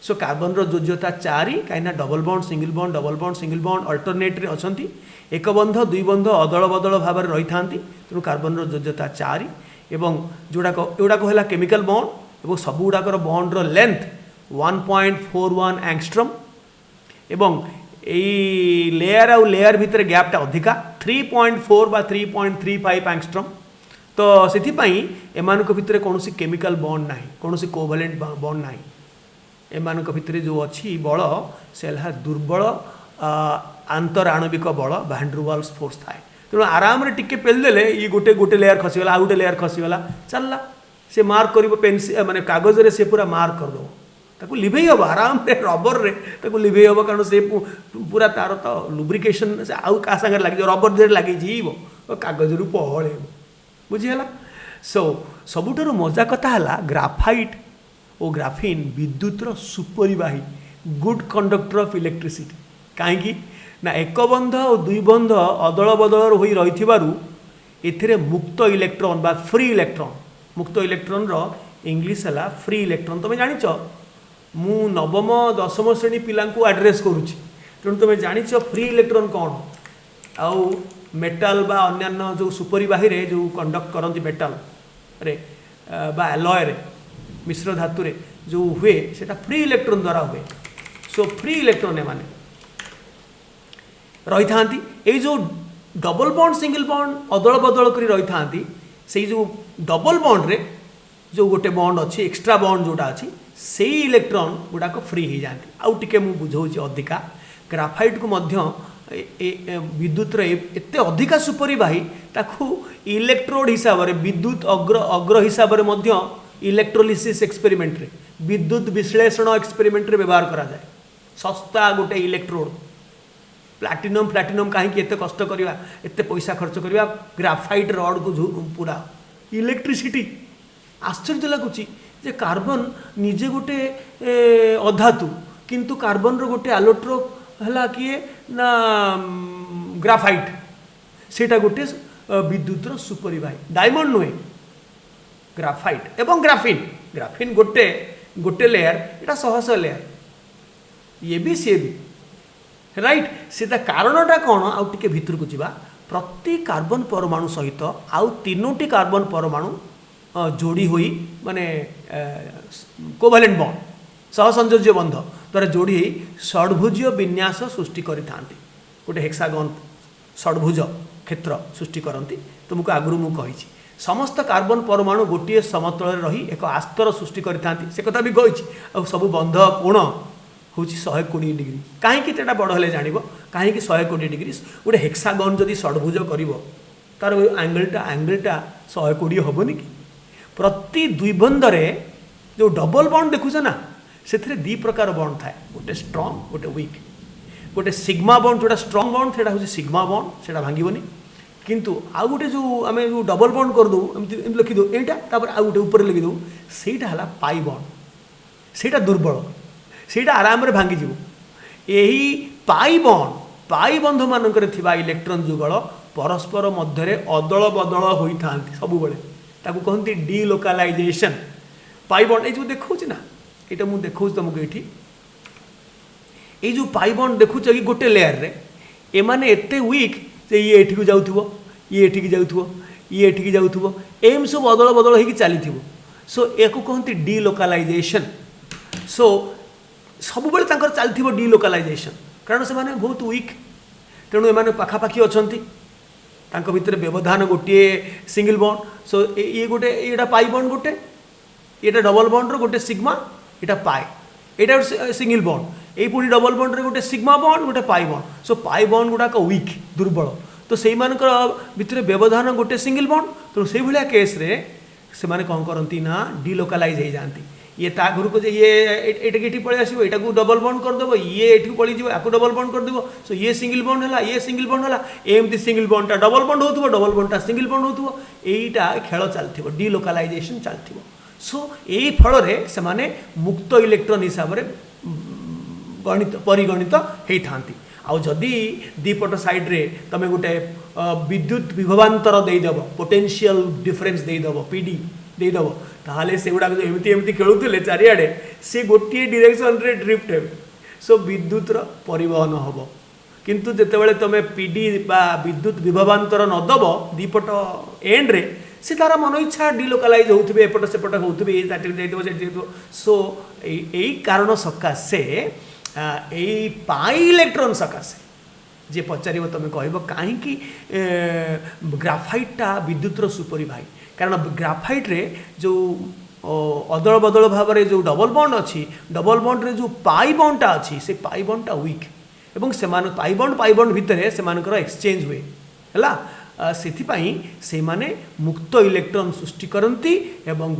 सो कार्बन रो योज्यता 4 कहीं double bond single bond alternate रे अछंती एक बंध दुई बंध अदल बदल भाव में रही था तेणु कार्बन रो योज्यता 4 एवं जोड़ाक है केमिकल बॉन्ड एवं सब गुड़ाकर बॉन्ड रो लेंथ 1.41 एंगस्ट्रम एवं यही लेयर आउ लेयर भितर गैपटा अधिका 3.4 बा 3.35 एंगस्ट्रम तो से एमान भितर कौन केमिकल बॉन्ड ना कौन कोवैलेंट बॉन्ड ना एमान भितर जो अच्छी बल से दुर्बल आंतर आणविक बल भांड्रुवाल्स फोर्स थाए तेणु आराम रे टिके पेलदेले ये गोटे गोटे लेयर खसीगला आउ गोटे लेयर खसीगला चलला से मार्क कर पेनसिल माने कागज रे से पूरा मार्क करदो ताकू लिभेई हम आराम रे रबर रे ताकू लिभेई हम कारण से पूरा तार तो लुब्रिकेशन से आउ का संगे लगी रबर दे लगी जीवो कागज रु पहळे बुझिहला सो सबुठारु मजा कथा हला ग्राफाइट और ग्राफीन विद्युत रो सुपरिवाही गुड कंडक्टर ऑफ इलेक्ट्रिसिटी कहीं ना एक बंध और दुई बंध अदल बदल हो रही मुक्त इलेक्ट्रॉन बा फ्री इलेक्ट्रॉन मुक्त इलेक्ट्रॉन रो इंग्लिश है फ्री इलेक्ट्रॉन तुम जानिच मु नवम दशम श्रेणी पिला आड्रेस करुच्ची तेणु तुम जान फ्री इलेक्ट्रॉन कौन आउ मेटाल बा अन्यान्य जो सुपरिवाही रे जो कंडक्ट करती मेटाल रे बा एलॉय रे मिश्र धातु रे जो हुए सेटा फ्री इलेक्ट्रॉन द्वारा हुए। सो फ्री इलेक्ट्रॉन ए माने रही था जो डबल बॉन्ड सिंगल बॉन्ड अदल बदल कर रही था से जो डबल बॉन्ड रे जो गोटे बॉन्ड अच्छी एक्स्ट्रा बॉन्ड जोटा अच्छी से इलेक्ट्रॉन गुड़ाक फ्री हो जाती। आउ टिके मु बुझाऊँ अधिका ग्राफाइट को मध्य विद्युत एते अधिका सुपरिवाही ताकू इलेक्ट्रोड हिसाब से विद्युत अग्र हिसाब से मध्य इलेक्ट्रोलिसिस एक्सपेरिमेंट रे विद्युत विश्लेषण एक्सपेरिमेंट रे व्यवहार करा जाए। सस्ता गोटे इलेक्ट्रोड प्लाटिनम प्लाटिनम कहीं एत कष्ट करवा एत पैसा खर्च करवा ग्राफाइट रड को पूरा इलेक्ट्रिसिटी आश्चर्य लगुच जे कार्बन निजे गोटे अधातु किंतु कार्बन रो गोटे आलोट्रोप है किए ना ग्राफाइट सेटा गोटे विद्युत सुपरिवाही डायमंड नुहे ग्राफाइट एवं ग्राफिन ग्राफिन गोटे गोटे लेयर एटा सहस लेयर ये भी सी भी राइट से कारणटा कौन आउ टिके भितर को जीवा प्रति कार्बन परमाणु सहित आउ तीनोटी कार्बन परमाणु जोड़ी हुई माने कोवैलेंट बॉन्ड सहसंयोज्य बंध द्वारा जोड़ी षड्भुज विन्यास सृष्टि करि थांती गोटे हेक्सागन षड्भुज क्षेत्र सृष्टि करती तुमको आगु मु कही समस्त कार्बन परमाणु गोटे समतल रही एक आस्तर सृष्टि करि थांती से कथा भी कही आ सब बंध कोण हूँ 120 डिग्री कहीं बड़ हेले जान कहीं 120 डिग्री गोटे हेक्सागन जदि षड्भुज कर तार एंगलटा 120 हेनी कि प्रति द्विबंधरे जो डबल बॉन्ड देखुच ना से दी प्रकार बॉन्ड थाए गोटे स्ट्रॉन्ग गोटे वीक गोटे सिग्मा बॉन्ड जोटा स्ट्रॉन्ग बॉन्ड से हूँ सिग्मा बॉन्ड से भांगनी किंतु आउ गोटे जो आम जो डबल बॉन्ड करदे एमती लिखिदे यहाँ आउ गोटे ऊपर लिखिदे सहीटा पाई बॉन्ड से दुर्बल सेटा आराम रे भांगी जीव यही पाई बंध मानक इलेक्ट्रॉन जुगल परस्पर मध्य अदल बदल होता सब ताकू कहते डीलोकालाइजेशन पाई बंड ये जो देखा ना यहाँ मुझे देखा तुमको ये जो पाई बंड देखुच कि गोटे लेयर रे एमाने एते वीक जे ये एठी को जाउथबो ये एठी की जाउथबो ये एठी की जाउथबो एम सब अदल बदल होई चलीथिबो। सो एको कहते डीलोकालाइजेशन। सो सब बेले तांकर चलथिबो डीलोकालाइजेशन कारण से माने बहुत वीक तेणु एमाने पाखापाखी अछंती तांको भितर व्यवधान गोटे सिंगल बॉन्ड। सो ये गोटे एटा पाई बॉन्ड गोटे एटा डबल बॉन्ड रो गोटे सिग्मा एटा पाई एटा सिंगल बॉन्ड ये पुणी डबल बॉन्ड रे गोटे सिग्मा बॉन्ड गोटे पाई बॉन्ड। सो पाई बॉन्ड गुड़ाक वीक दुर्बल तो से भितर व्यवधान गोटे सिंगल बॉन्ड तो से भाया केस रे से माने कौन करती ना डीलोकालाइज हो जाती ये ता घर को ये एटी पलि आसो यहाँ को डबल बॉन्ड करदेव ये एटी पलि जा या डबल बॉन्ड करदेव। सो ये सिंगल बॉन्ड है ये सिंगल बॉन्ड है एमती सिंगल बॉन्डटा डबल बॉन्ड हो डबल बॉन्डटा सिंगल बॉन्ड हो यहीटा खेल चलती डीलोकालाइजेशन चलती। सो यही फल से माने मुक्त इलेक्ट्रॉन हिसाब से गणित परिगणित होती। आउ जदि दीपट साइड रे तमे गोटे विद्युत विभवांतर देदेव पोटेंशियल डिफरेंस देदेव पीडी देदेव ताहले से गुड़ा एमती एमती खेलुले चारिआडे से गोटे डायरेक्शन रे ड्रिफ्ट हे। सो विद्युत परिवहन हम किंतु जितेबाला तुम पीडी बा विद्युत विभवांतर नदब दीपट एंड रे से तार मन इच्छा डीलोकालाइज होते एपट सेपट होते ये। सो यही कारण सकाशे यही पाई इलेक्ट्रॉन सकाशे जे पचार तुम कह कहीं ग्राफाइटा विद्युतर सुपरिवाही कारण ग्राफाइट रे जो अदल बदल भाव में जो डबल बॉन्ड अच्छी डबल बॉन्ड रे जो पाई बॉन्डटा अच्छी से पाई बॉन्डटा वीक एवं से पाई बॉन्ड भितर से एक्सचेंज हुए है से माने मुक्त इलेक्ट्रॉन सृष्टि करती एवं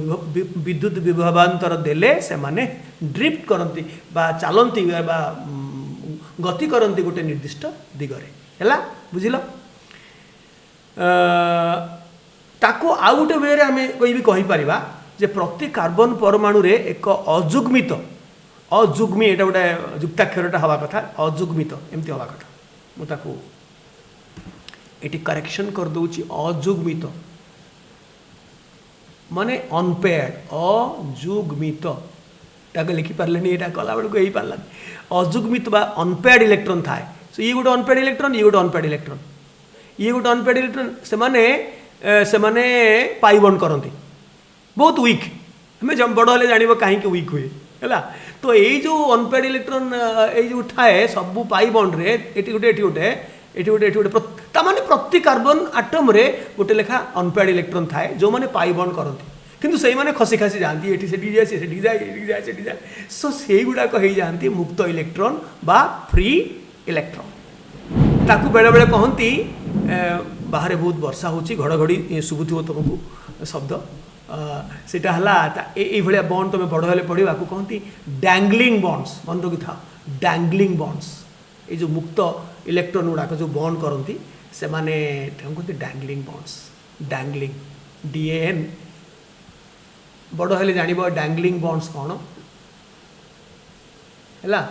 विद्युत विभवांतर देले से माने ड्रिफ्ट करती बा चलती बा गति करती गोटे निर्दिष्ट दिगरे है बुझिल। ताको आउ गोटे वे आम कोई भी कहीपर जे प्रति कार्बन परमाणु रे एक अजुग्मित अजुग्मी एटा गोटे युक्ताक्षरटा हवा कथा अजुग्मित एमती हवा कथा मुझे ये करेक्शन कर दूची अजुग्मित माने अनपेयर्ड अजुग्मित ताके लिखि पारलेनी एटा कला बेलू हो पारलानी अजुग्मित बा अनपेयर्ड इलेक्ट्रॉन थाए सो ये गोटे अनपेयर्ड इलेक्ट्रॉन ये गोटे अनपेयर्ड इलेक्ट्रॉन ये गोटे अनपेयर्ड इलेक्ट्रॉन से माने पाई बॉन्ड करती बहुत वीक हमें जब बड़ हेले जान कहीं वीक हुए है तो ये जो अनपेयर्ड इलेक्ट्रॉन ये जो थाए सब पाई बॉन्ड रे एटी गोटे एटी गोटे एटी गोटे एटी गोटे तामाने प्रति कार्बन आटम रे गोटे लेखा अनपेयर्ड इलेक्ट्रॉन थाए जो माने पाई बॉन्ड करती किंतु से माने खसी खसी जाती एटी सेठी जाए सेठी जाए एटी जाए सेठी जाए सो से गुडाक हो जाती मुक्त इलेक्ट्रॉन बा फ्री इलेक्ट्रॉन ताकू बेले बेले कहती बाहर बहुत वर्षा होची घड़घड़ी शुभुथिबो तुमको शब्द सेटा हला ए भलिया बॉन्ड तुम बड़ हेले पढ़ा को कहती डैंगलिंग बॉन्ड्स मन रखी था डैंगलिंग बॉन्ड्स ये जो मुक्त इलेक्ट्रॉन गुड़ाक जो बॉन्ड करती से माने कहते डैंगलिंग बॉन्ड्स डैंगलिंग DAN बड़ हेले जान डैंगलिंग बॉन्ड्स कौन है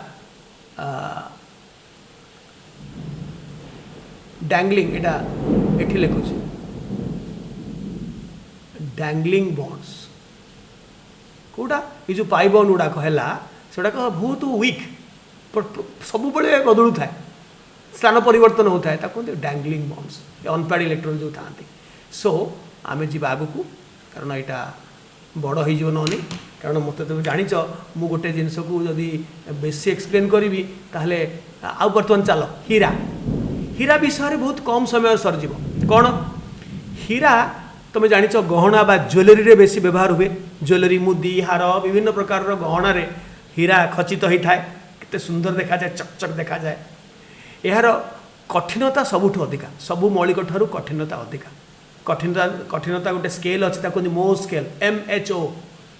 डैंगलिंग एटा एठी लिखुଛି डैंगलिंग बॉन्ड्स कोटा ये जो पाई बॉन्ड गुड़ाक है सेटा बहुत वीक सब बड़े बदलू थाए स्थान परिवर्तन होता है कहते डैंगलिंग बॉन्ड्स अनपेयर्ड इलेक्ट्रॉन जो था सो आम जी आगू कारण यहाँ बड़ हो नौनी कारण मत तुम जान मु गोटे जिनस को जदि बेसी एक्सप्लेन करी ताहले आ बर्तमान चल हीरा हीरा विषय बहुत कम समय सरजीव कौन हीरा तुम जान गहना बा ज्वेलरी रे बेसी व्यवहार हुए ज्वेलरी मुदी हार विभिन्न प्रकार गहना रे हीरा खचित होता है केते सुंदर देखा जाए चकचक देखा जाए यार कठिनता सबुठ अधिका सबू मौलिक ठारू कठिनता अधिका कठिनता गोटे स्केल अच्छी कहते मो स्केल MHO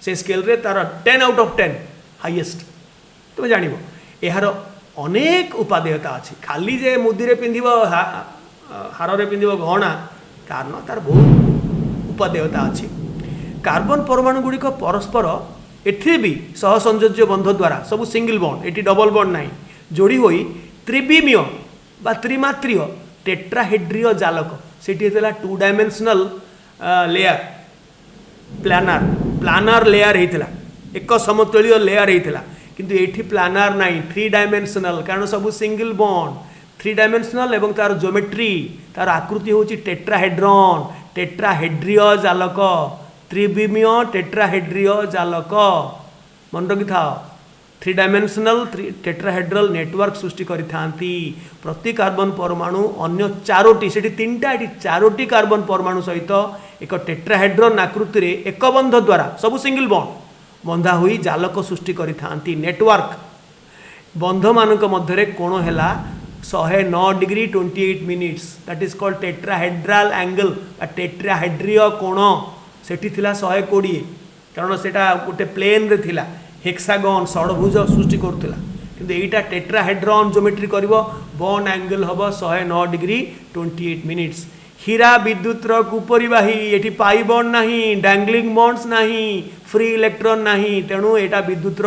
से स्केल रे तार 10 आउट ऑफ 10 हाईएस्ट तुम जान यार अनेक उपादेयता अच्छी खाली जे मुदी रे पिंधिब हार रे पिंधिब गहना कारण तार बहुत उपादेयता अच्छी कार्बन परमाणु गुड़िक परस्पर एथि भी सहसंयोज्य बंध द्वारा सब single bond eighty double bond नहीं जोड़ी होई त्रिविमीय बा त्रिमात्रीय टेट्राहेड्रीय जालक सेठी हेतला 2 डायमेंशनल लेयर प्लानार लेयर हेतला एक समतलीय लेयर हेतला किंतु एठी प्लानार नहीं 3 डायमेंशनल कारण सब सिंगल बॉन्ड 3 डायमेंशनल एवं तार ज्योमेट्री तार आकृति होची टेट्राहेड्रॉन टेट्राहेड्रीय जालक त्रिविमीय टेट्राहेड्रीय जालक मन रखी था 3 डायमेंशनल टेट्राहेड्रल नेटवर्क सृष्टि करिथांती प्रति कार्बन परमाणु अन्य 4टी से 3टा ये 4टी कार्बन परमाणु सहित एक टेट्राहेड्रन आकृति रे एक बंध द्वारा सब सिंगल बॉन्ड बंधा हुई जालक सृष्टि करिथांती नेटवर्क बंध मानक मध्य कोण हैला 109 degree 28 minutes that is called tetrahedral angle टेट्राहेड्रीय कोण सेठी थिला 120 कारण सेटा गोटे प्लेन रे थिला हेक्सागन षडभुज सृष्टि करुला किंतु एटा टेट्राहेड्रॉन ज्योमेट्री करिवो बॉन्ड एंगल हबो 109 डिग्री 28 मिनिट्स हीरा विद्युत कुपरिवाही एटी पाई बॉन्ड नहीं डैंगलिंग बॉन्ड्स नहीं फ्री इलेक्ट्रॉन नहीं तेणु एटा विद्युत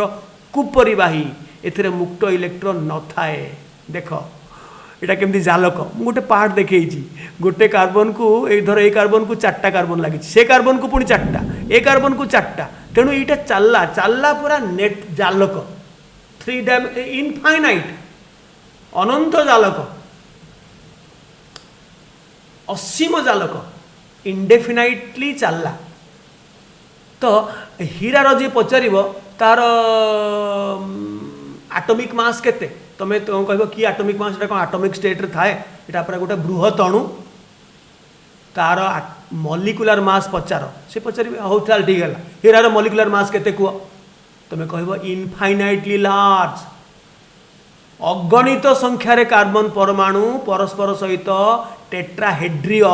कुपरिवाही एथिरे मुक्त इलेक्ट्रॉन न थाए देख एटा केमती जालक मु गोटे पार्ट देखैछि गोटे कार्बन को धर ए कार्बन को 4टा कार्बन लागि से कार्बन को पुणी 4टा ए कार्बन को 4टा तेणु यहाँ चलला पूरा नेट जालक 3 इनफाइनाइट अनंत जालक असीम जालक इंडेफिनाइटली चलला तो हीरार जी पचार तार आटमिक मास केते तुम्हें तो कह कि आटमिक मास कौन आटमिक स्टेट रे थाए यहाँ पूरा गोटे बृहत अणु तार मॉलिक्यूलर मास पचार से पचार हो चल ठीक है हीरार मॉलिक्यूलर मास केते कुह तुम्हें कह इनफाइनाइटली लार्ज अगणित संख्यार कार्बन परमाणु परस्पर सहित टेट्राहेड्रीय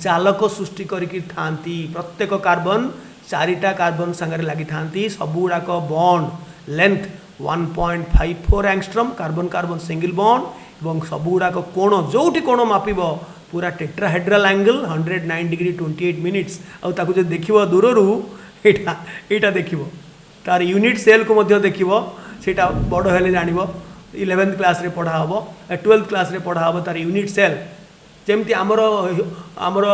जालक सृष्टि करिकी थांती प्रत्येक कार्बन 4टा कार्बन संगे लगी थांती सबुड़ाक bond length 1.54 angstrom carbon carbon single bond एवं सबुड़ाक कोण जोटी कोण मापिब पूरा टेट्राहेड्रल एंगल 109 डिग्री 28 मिनिट्स आउ ताकू जो देखिबो दूररू एटा देखिबो तार यूनिट सेल को मध्य देखिबो सेटा बड़ हेले जानिबो 11th क्लास रे पढ़ा हबो 12th क्लास रे पढ़ा हबो तार यूनिट सेल जमती आमर आमर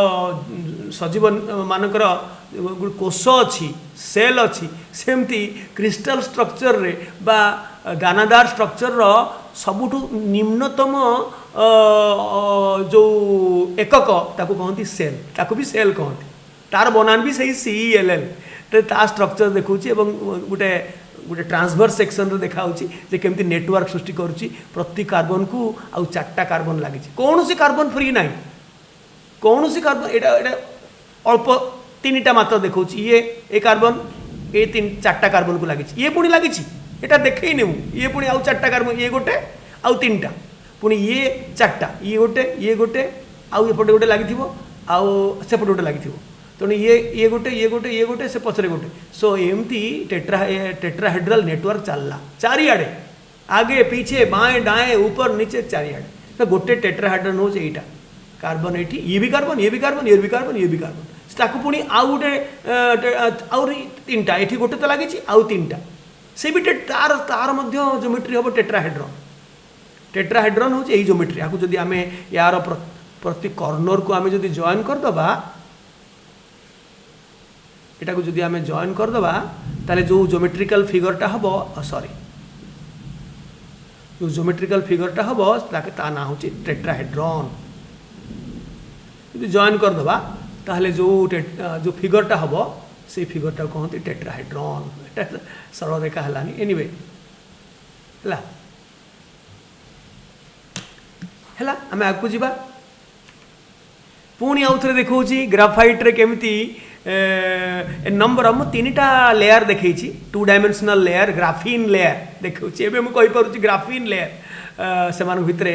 सजीव मानकर कोष अच्छी सेल अच्छी सेमती क्रिस्टल स्ट्रक्चर रे बा दानादार स्ट्रक्चर रो सबुठु निम्नतम जो एकक ताको कहती सेल, ताको भी सेल कहती, तार बनान भी सही CELL तो ता स्ट्रक्चर देखुची एवं गोटे गोटे ट्रांसवर्स सेक्शन रे देखाउची जे केमती नेटवर्क सृष्टि करूची प्रति कार्बन को आउ 4टा कार्बन लागी कौन सी कार्बन फ्री ना कौन सी कार्बन एटा एटा अल्प 3टा मात्र देखुची ये ए कार्बन ए 4टा कार्बन को लागी ये पुणी लागी एटा देखई नेउ ये पुणी आउ 4टा कार्बन ये गोटे आउ 3टा पुणी ये 4टा ये गोटे आउ एपटे गोटे लागी आउ सेपटे गोटे लागी तेणु ये गोटे से पछरे गोटे सो एमती टेट्राहेड्रल नेटवर्क चलला चारिआडे आगे पीछे बाएं दाएं ऊपर नीचे चारिआडे तो गोटे टेट्राहेड्रल हो एटा कार्बन एठी ये भी कार्बन ये भी कार्बन ये भी कार्बन ये भी कार्बन ताकू पुणी आउ गोटे आउरी 3टा एठी गोटे तो लागी आउ 3टा से भी तार तार मध्य ज्योमेट्री हम टेट्राहेड्रन हो ज्योमेट्री आपको जदि आम यार प्रति कर्नर को आम जदि जॉइन करदबा एटा को जदि आम जॉइन करदबा ताले जो ज्योमेट्रिकल फिगरटा हम सॉरी जो ज्योमेट्रिकल फिगरटा हम ता ना हो टेट्राहेड्रन जदि जॉइन करदबा ताहले जो फिगरटा हम से फिगरटा कहते टेट्राहेड्रन एटा सरल रेखा हलानी एनीवे हला हला आम आगू जीवा पुणी आउ थे देखा ग्राफाइट रे केमिति नंबर हम 3टा लेयर देखी 2 डायमेंशनल लेयर ग्राफीन लेयर देखुची एबे मुझे कहीपी ग्राफीन लेयर से भितर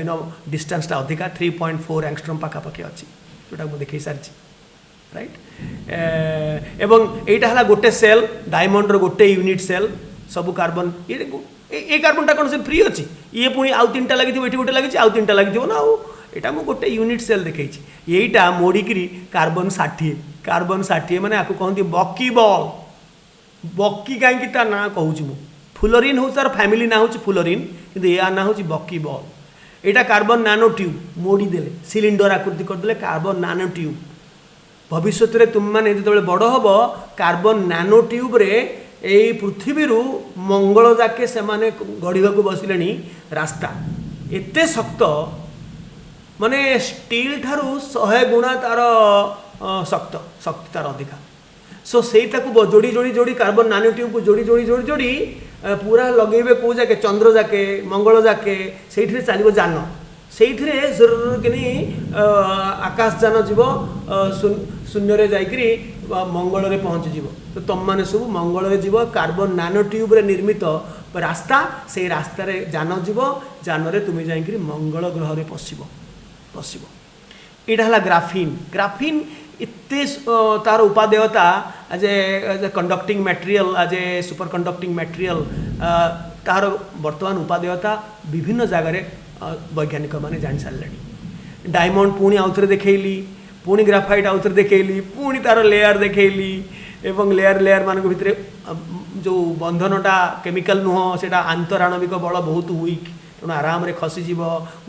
नो डिस्टेंसटा अधिका 3.4 एंगस्ट्रॉम पाखापाखि अच्छी जोटा मुझे देखी सारी राइट एवं एटा हला गोटे सेल डायमंड रो गोटे यूनिट सेल सब कार्बन ये कार्बनटा कौन से फ्री अच्छी ये पुणी आउ 3टा लगी ये गोटे लगी आउ 3टा लगी ना आउ एटा मु गोटे यूनिट सेल देखी यहीटा मोड़िकी कार्बन 60 माने आपको कहती बकी बॉल बकी कहीं ना कहूँ मु फुलोरिन हूँ तार फैमिली ना हूँ फुलोरिन किंतु या ना हूँ बकी बॉल एटा कार्बन नानो ट्यूब मोड़ीदेले सिलिंडर आकृति करदे कार्बन नानो ट्यूब भविष्य में तुम मैंने जो बड़ हम कार्बन नानो ट्यूब रे यही पृथ्वी मंगल जाके से गढ़ा बसिले रास्ता एते शक्त माने स्टील ठारू 100 गुणा तार शक्ति तार अधिका सो से जोड़ी जोड़ी जोड़ी कार्बन नानो ट्यूब को जोड़ी जोड़ी जोड़ी जोड़ी पूरा लगे कौ जाके चंद्र जाके मंगल जाके से चलो जान से आकाशयान जीव शून्य जाकरी मंगल में पहुँची जीव तो तुम मैंने सब मंगल में जीव कार्बन नानो ट्यूब रे निर्मित रास्ता से रास्ता रे जान जीव जान रे तुम जाकरी मंगल ग्रह रे पशिब यहाँ है ग्राफीन ग्राफीन इतने तार उपादेयता as a conducting material as a superconducting material तार बर्तमान उपादेयता विभिन्न जगार वैज्ञानिक मैंने जानी सारे डायमंड पुणी आउ थे देखली पुणी ग्राफाइट आउ थे देखली पुणी तार लेयर देखली एवं लेयर लेयर मान भितर जो बंधनटा केमिकल नुह से आंतराणविक बल बहुत वीक तेणु आराम रे खसीज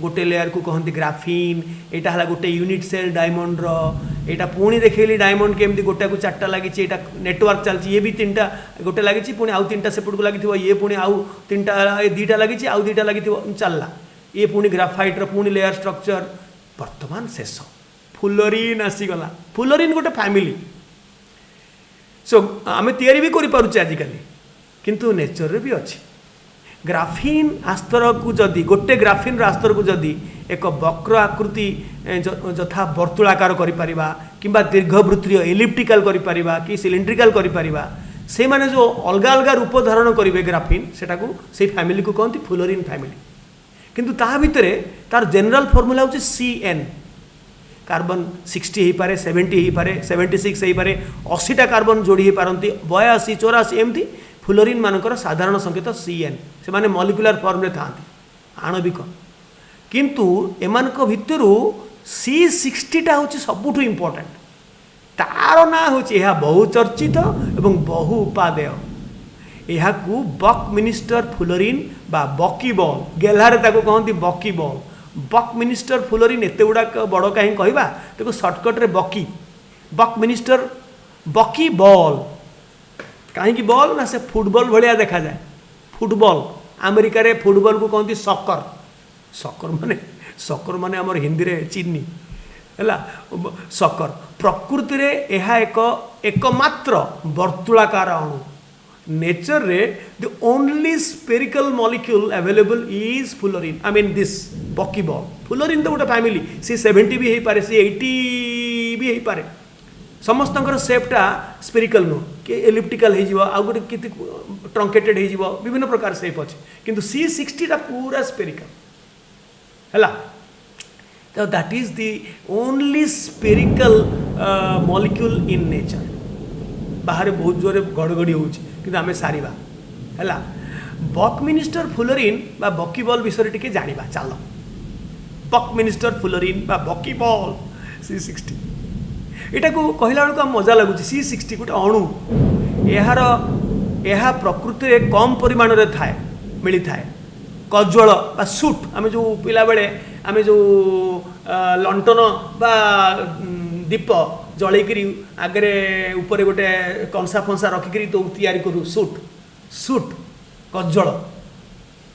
गोटे लेयर को कहते ग्राफीन यहाँ है गोटे यूनिट सेल डायमंड रा पुणी देखली डायमंड केमती गोटा को 4टा लगी नेटवर्क चलती ये भी 3टा गोटे लगी पुणी आउ 3टा सेपट को लगी ये पुणी आउ 3टा 2टा लगी आउ 2टा लगी चलला ये पुणी ग्राफाइट रो पुणी लेयर स्ट्रक्चर वर्तमान शेष फुलोरिन आसीगला फुलोरिन गोटे फैमिली सो आम तैयारी भी करें आजिकल किंतु नेचर भी अच्छी ग्राफीन आस्तर को जदि गोटे ग्राफीन आस्तर को जदि एक वक्र आकृति यथा वर्तुलाकार करिपरिबा किंबा दीर्घवृत्तीय एलिप्टिकल करिपरिबा कि सिलिंड्रिकल करिपरिबा से माने जो अलग अलग रूप धारण करेंगे ग्राफीन सेटा को से फैमिली को कहते फुलोरिन फैमिली किंतु ता भितर तार जनरल फॉर्मूला होची CN कार्बन 60 हो पारे 70 हो पारे 76 हो पारे 80टा कार्बन जोड़ी हो पारती 82 84 एमती फुलोरिन मानकर साधारण संकेत CN से माने मॉलिक्यूलर फॉर्म रे थांती आणविक किंतु एमानक भितरु C60टा होची सबुठु इंपोर्टेंट तार ना होची यह बहुचर्चित एवं बहु उपादेय यह को बक मिनिस्टर फुलोरिन बा बकी बॉल गेल्हारे ताको कहती बकी बॉल बकमिनिस्टर फुलरिन एत गुड़ाक बड़ कहीं कहवा देखो सर्टकट रे बकी बकमिनिस्टर बकी बॉल कहीं बॉल ना से फुटबॉल भाया देखा जाए फुटबॉल अमेरिका रे फुटबॉल को कहते सकर सकर माने आमर हिंदी रे चिन्नी है सकर प्रकृति रे यह एकमात्र वर्तुलाकार अणु नेचर रे the only spherical molecule available is fullerene I mean this बकी बॉल फुलरिन तो गोटे फैमिली सी 70 भी हो पारे सी 80 भी हो पारे समस्तଙ୍କର सेपटा स्पेरिकल नु कि एलिप्टिकल हो आ गोटे किति ट्रंकेटेड हो विभिन्न प्रकार सेप अच्छे किंतु C60 टा पूरा स्पेरिकल हैला तो that is the only spherical molecule in nature बाहर बहुत जोरे घड़घड़ी होउची किंतु आमे सारिबा हैला बकमिनिस्टर फुलरिन बा बकी बॉल विषय टिके जानिबा चलो बकमिनिस्टर फुलरिन बा बकी बॉल C60 एटा को कहला बेलू मजा लगुच C60 गोटे अणु यार प्रकृति में कम परिमाण रे थाए मिली थाए कज्वल बा सुट आम जो पिला बेले आम जो लंटन बा दीप जलैकरी आगे ऊपर गोटे कंसा फंसा रखिकी तो तैयारी करूँ सुट सुट कज्वल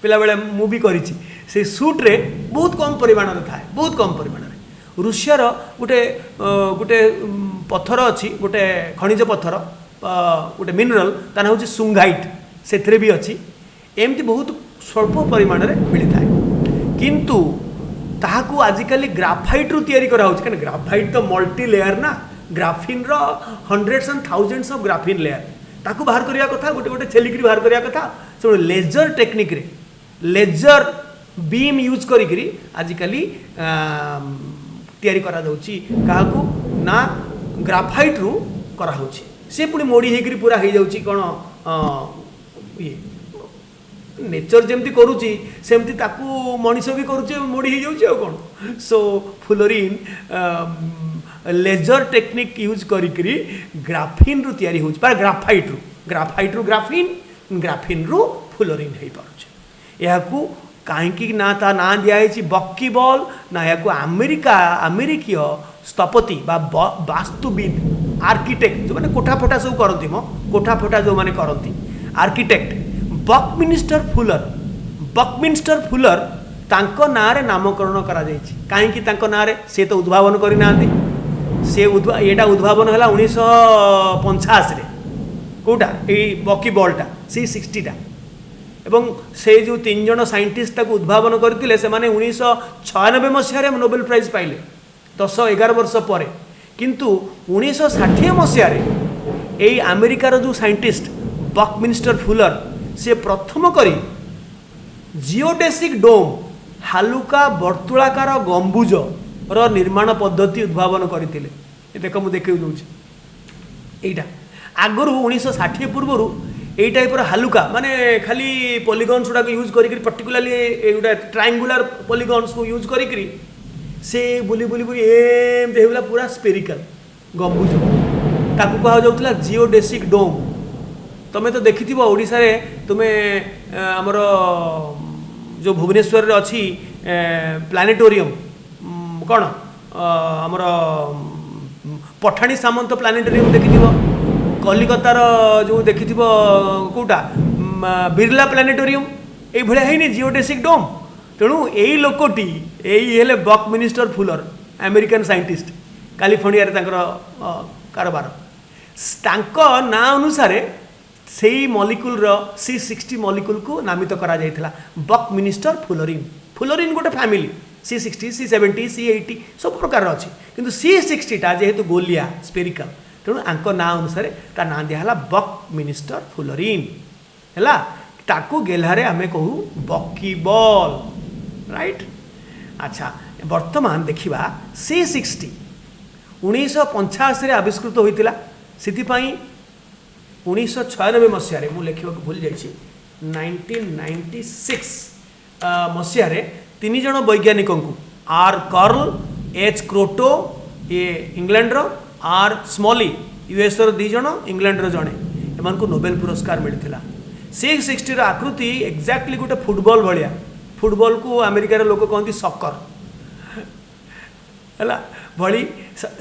पिला बेले मु भी करी से सुट रे बहुत कम परिमाण रे थाए बहुत कम परिमाण रूसियार गोटे गोटे पत्थर अच्छी गोटे खनिज पत्थर गोटे मिनरल ता ना हूँ सुंगाइट से भी अच्छी एमती बहुत स्वल्प परिमाण रे मिली थाए किंतु ताहाकू आजिकली ग्राफाइट रु तैयारी करा होछि कने ग्राफाइट तो मल्टी लेयर ना ग्राफिन रो hundreds and thousands of graphene layer ताकू बाहर करिया कथा गोटे गोटे छेलिकरी बाहर करिया कथा से लेजर टेक्निक रे लेजर बीम यूज करी आजिकली तैयारी करा दउछि काहाकू ना ग्राफाइट रु करा होछि से पुणी मोड़ी हेकरी पूरा हो जाउछि कोन ये नेचर जमती करुच्ची सेमती ताकू मनीष भी करुचे मोड़ी हो जाउछि आ कोन सो फुलरिन लेजर टेक्निक यूज करी ग्राफिन रु तैयारी होछि पर ग्राफाइट रु ग्राफिन रु फुलरिन हो पारुछि याकू कहीं ना ता ना दिखाई बक्की बॉल ना या अमेरिकीय स्थपति बा वास्तुविद आर्किटेक्ट जो मैंने कोठा फोटा सब करती मो कोठा फोटा जो मैंने करती आर्किटेक्ट बकमिन्स्टर फुलर तांको ना रे नामकरण करा जायछि कहीं तांको ना रे से तो उद्भावन करी नांती से एटा उद्भावन है 1950 रे कोटा ए बकी बॉलटा C60 टा एवं से जो 3 जन साइंटिस्ट ताको उद्भावन करते से माने 1996 मसीह नोबेल प्राइज पाइले 10-11 वर्ष पर किंतु 1960 मसीह यही अमेरिकार जो साइंटिस्ट बकमिन्स्टर फुलर से प्रथम करी जियोडेसिक डोम हालुका वर्तुलाकार गंबुज रो निर्माण पद्धति उद्भावन करते देख मुझे देखे दूसरी यहाँ आगु 1960 पूर्व यही टाइपर हालुका माने खाली पॉलीगन्स गुड़ाक यूज करी पर्टिकुलाली गोटे ट्रायंगुलर पॉलीगन्स को यूज करी से बुली बुली बुली एमती होगा पूरा स्पेरिकल गंबुज ताकू कहा जाउथला जियोडेसिक डोम तुम्हें तो देखि ओडिशा रे तुम्हें आमर जो भुवनेश्वर अच्छी प्लानेटोरियम कौन आमर पठाणी सामंत प्लानेटोरियम देखि कलिकतार जो देखि कौटा बिरला प्लानेटोरियम ये भाया है जियोडेसिक डोम तेणु यही लोकटी यही हेले बकमिन्स्टर फुलर अमेरिकन साइंटिस्ट कैलिफोर्निया कारबार ना अनुसार से मॉलिक्यूल C60 मॉलिक्यूल को नामित करा जायथिला बकमिन्स्टर फुलरिन गोटे फैमिली C60 C70 C80 सब प्रकार अच्छी किंतु C60 टा जेहेतु गोलिया स्पेरिकल तेणु आंक ना अनुसार ता ना दिहला बकमिन्स्टर फुलरिन हैला ताकू गेल्हारे आमे कहू बकी बॉल राइट। अच्छा वर्तमान देखिबा C60 1985 आविष्कृत होइतिला सिथिपाई 1996 मसीह मुझे लिखा भूल जाइए 1996 मसीह 3 जन वैज्ञानिक आर कर्ल एच क्रोटो ये इंग्लैंड आर स्मॉली यूएस 2 जन इंग्लैंड जड़े एम नोबेल पुरस्कार मिलता C60 आकृति एक्जाक्टली गोटे फुटबॉल भाया फुटबॉल को अमेरिकार लोक कहते सकर है भली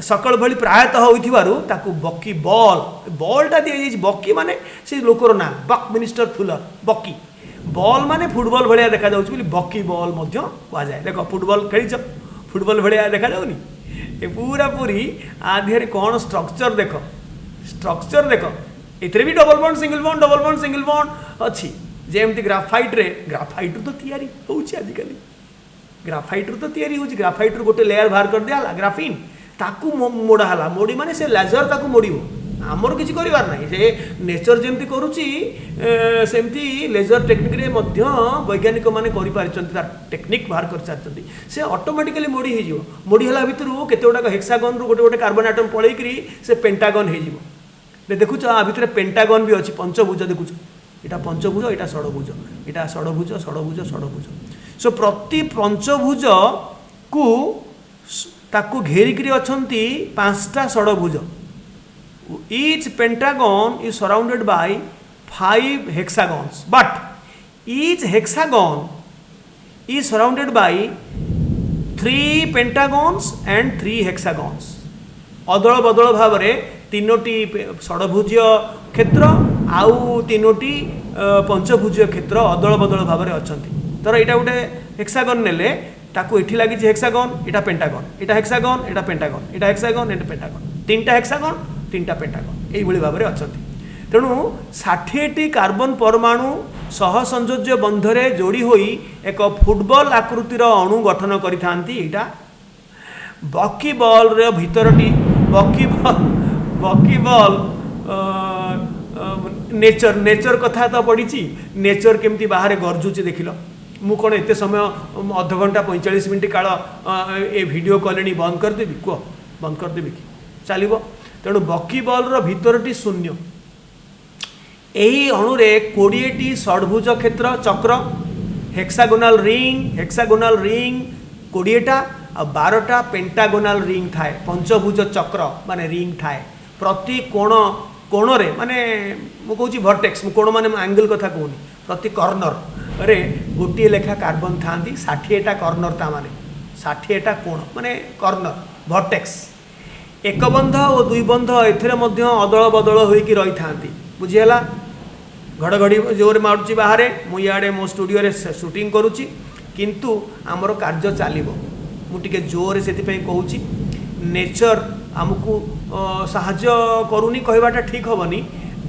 सकल भली प्रायतः होइथिबारु ताकू बकी बॉल बॉलटा दिया बकी माने से लोकर ना बक मिनिस्टर फुलर बकी बॉल माने फुटबॉल भलिया देखा जाउछ बोली बकी बॉल मध्य कहा जाए। देखो फुटबॉल खेलीच फुटबॉल भलिया देखा जाउनी ए पूरा पूरी आधेरे कौन स्ट्रक्चर देख एथरे भी डबल बॉन्ड सिंगल बॉन्ड अच्छी जेमती ग्राफाइट तो तैयारी होउछि आजिकली ग्राफाइट तो तैयारी होउछि ग्राफाइट गोटे लेयर बाहर कर दिया ग्राफिन ताकू मोड़ा हला मोड़ी माने से लेजर ताकू मोड़िबो आमर किसी करिवार नाही से नेचर जेमती करूछि सेमती लेजर टेक्निक रे मध्य वैज्ञानिक माने करि पारिचंती तार टेक्निक बाहर कर चाहचंती से ऑटोमेटिकली मोड़ी हे जिवो मोड़ी हला भितरु केते गोटा हेक्सागन रु गोटे गोटे कार्बन एटम पळेई करी से पेंटागन हे जिवो दे देखुछ आ भितरे पेंटागन भी अछि पंचभुज देखुछ एटा पंचभुज एटा षडभुज एटा षडभुज सो प्रति पंचभुज को ताकू घेरिकी अछंती पांचटा षडभुज each pentagon is surrounded by 5 hexagons but each hexagon is surrounded by 3 pentagons and 3 hexagons अदल बदल भाव में तीनोटी षडभुज क्षेत्र आउ तीनोटी पंचभुज क्षेत्र अदल बदल भाव में अच्छा तर यहाँ गोटे हेक्सागन नेले ताकू एठी लगी हेक्सागन एटा पेंटागन एटा हेक्सागन एटा पेंटागन एटा हेक्सागन एटा पेंटागन तीनटा हेक्सागन तीनटा पेंटागन यही भाव में अच्छा तेणु 60टी कार्बन परमाणु सह संयोज्य बंधरे जोड़ी होई एक फुटबॉल आकृतिर अणु गठन करिथांती एटा बकी बॉल रे भितरटी बकी बॉल नेचर कथा तो पड़ी नेचर केमती बाहर गरजुची देखिल मु कौन एत समय अध घंटा 45 मिनट काल ए वीडियो कॉलिंग बंद करदेवी कह बंद करदेवी कि चलो तेणु बकी बॉल रो भितरटी शून्य यही अणुरे 20टी षडभुज क्षेत्र चक्र हेक्सागोनाल रिंग 20टा आ 12टा पेंटागोनाल रिंग थाए पंचभुज चक्र माने रिंग थाए प्रति कोण रे माने मु कहूँ भर्टेक्स कोण माने एंगल कथा कहूनी प्रति कर्नर रे गोटे लेखा कार्बन था 60टा कर्नर ता माने 60टा कोण माने कर्नर भर्टेक्स एक बंध और दुई बंध एथिरे मध्य अदल बदल होइकी रही थांती बुझीगला घड़घड़ी जोर मारुची बाहर मुझे मो स्टूडियो रे शूटिंग करुच्ची किंतु आमर कार्य चलो मुझे जोर से कहूँ नेचर आमको साहाय्य करूनी कहवाटा ठीक हेनी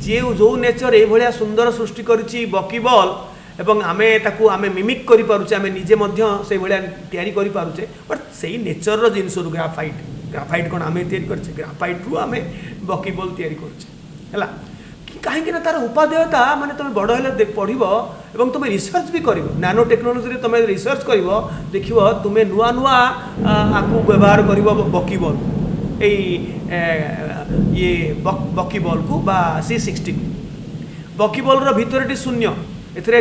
जे जो नेचर ये सुंदर सृष्टि करुच्ची बकी बॉल एवं आमे ताकू आमे मिमिक करि पारुचे आमे निजे मध्य से भलिया तैयारी करि पारुचे बट सेही नेचर रो जिंस रु ग्राफाइट कोन आमे तैयारी करछे ग्राफाइट रु आमे बकी बॉल तैयारी करछे हला कहीं तार उपादेयता माने तुम बड़ हेले पढ़ो और तुम रिसर्च भी कर नानो टेक्नोलोजी रे तुम रिसर्च कर देख तुम्हें नुआ नुआ आपको व्यवहार कर बकी बॉल ये बकी बॉल को बा C60 बकी बॉल रो भितरटी शून्य एथरे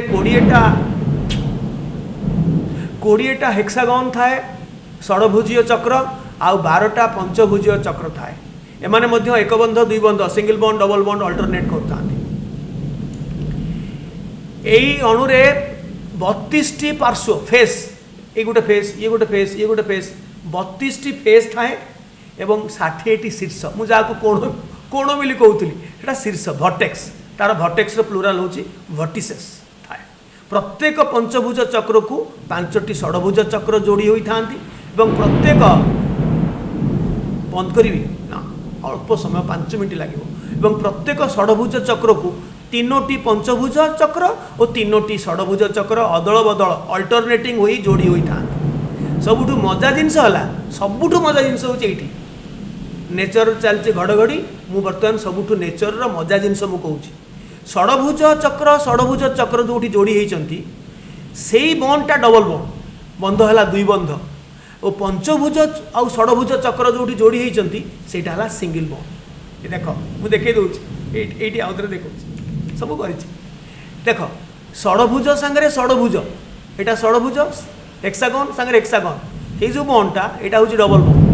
20टा हेक्सागन थाए षडभुजीय चक्र आउ 12टा पंचभुजीय चक्र थाए एमाने मध्य एक बंध दुई बंध single bond double bond alternate करता यही अणुरे 32टी पार्श्व फेस ये गोटे फेस ये गोटे फेस ये गोटे फेस 32टी फेस थाए एवं 60टी शीर्ष मुझे कोण कोण बोली कहूली शीर्ष भर्टेक्स तार भर्टेक्स प्लूराल होची वर्टिसेस थाए प्रत्येक पंचभुज चक्र को 5टी षडभुज चक्र जोड़ी होई थांती एवं प्रत्येक बंद करी ना अल्प समय 5 मिनट लगे प्रत्येक षडभुज चक्र को 3टी पंचभुज चक्र और 3टी षडभुज चक्र अदल बदल अल्टरनेटिंग होई जोड़ी होई था सबुठु मजा जिनस है सबुठु मजा जिनस हो नेचर चलती घड़घड़ी मु बर्तमान सबुठु नेचर मजा जिनस मु कहूँ षडभुज चक्र जो जोड़ी होती से बॉन्डटा डबल बंध है दुई बंध और पंचभुज आउ षडभुज चक्र जो जोड़ी होती है सिंगल बॉन्ड देख मुझे देखे दूसरी ये आउ थे देखा सब कर देख षडभुज सांगे षडभुज यहाँ षडभुज हेक्सागन सांगे हेक्सागन ये जो बॉन्डटा यहाँ हूँ डबल बॉन्ड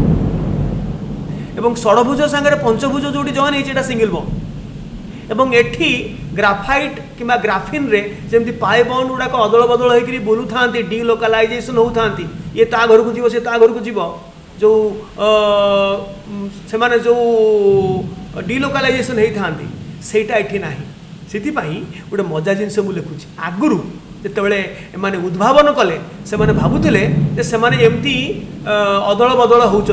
एवं षडभुज सांगे पंचभुज जो जॉइन होता सिंगल बॉन्ड एवं एठी ग्राफाइट किंबा ग्राफिन रे जमती पाए बॉन्ड गुड़ाक अदल बदल होकर बुलू था डीलोकालाइजेसन होता ये ता घर को जीव से ता घर को जीव जो से जो डिलोकालाइजेशन होता सेटा ये ना से गोटे मजा जिनस मुझे लिखुची आगुरी जितेबाला एमाने उद्भावन कले से भावुले से एमती अदल बदल होती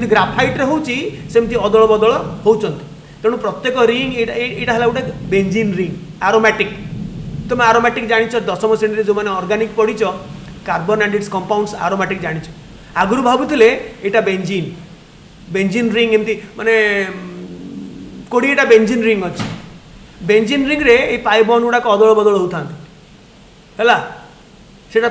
ग्राफाइट होमती अदल बदल होती तेणु प्रत्येक रिंग यहाँ गोटे बेंजीन रिंग एरोमेटिक तुम एरोमेटिक जान 10वीं श्रेणी जो मैंने ऑर्गेनिक पढ़ी carbon and it's compounds aromatic जान आगुरी भावुले यहाँ बेंजीन रिंग एमती माने 20टा बेंजीन रिंग अच्छी बेंजीन रिंग रे ये पाइबन गुड़ाक अदल बदल होता है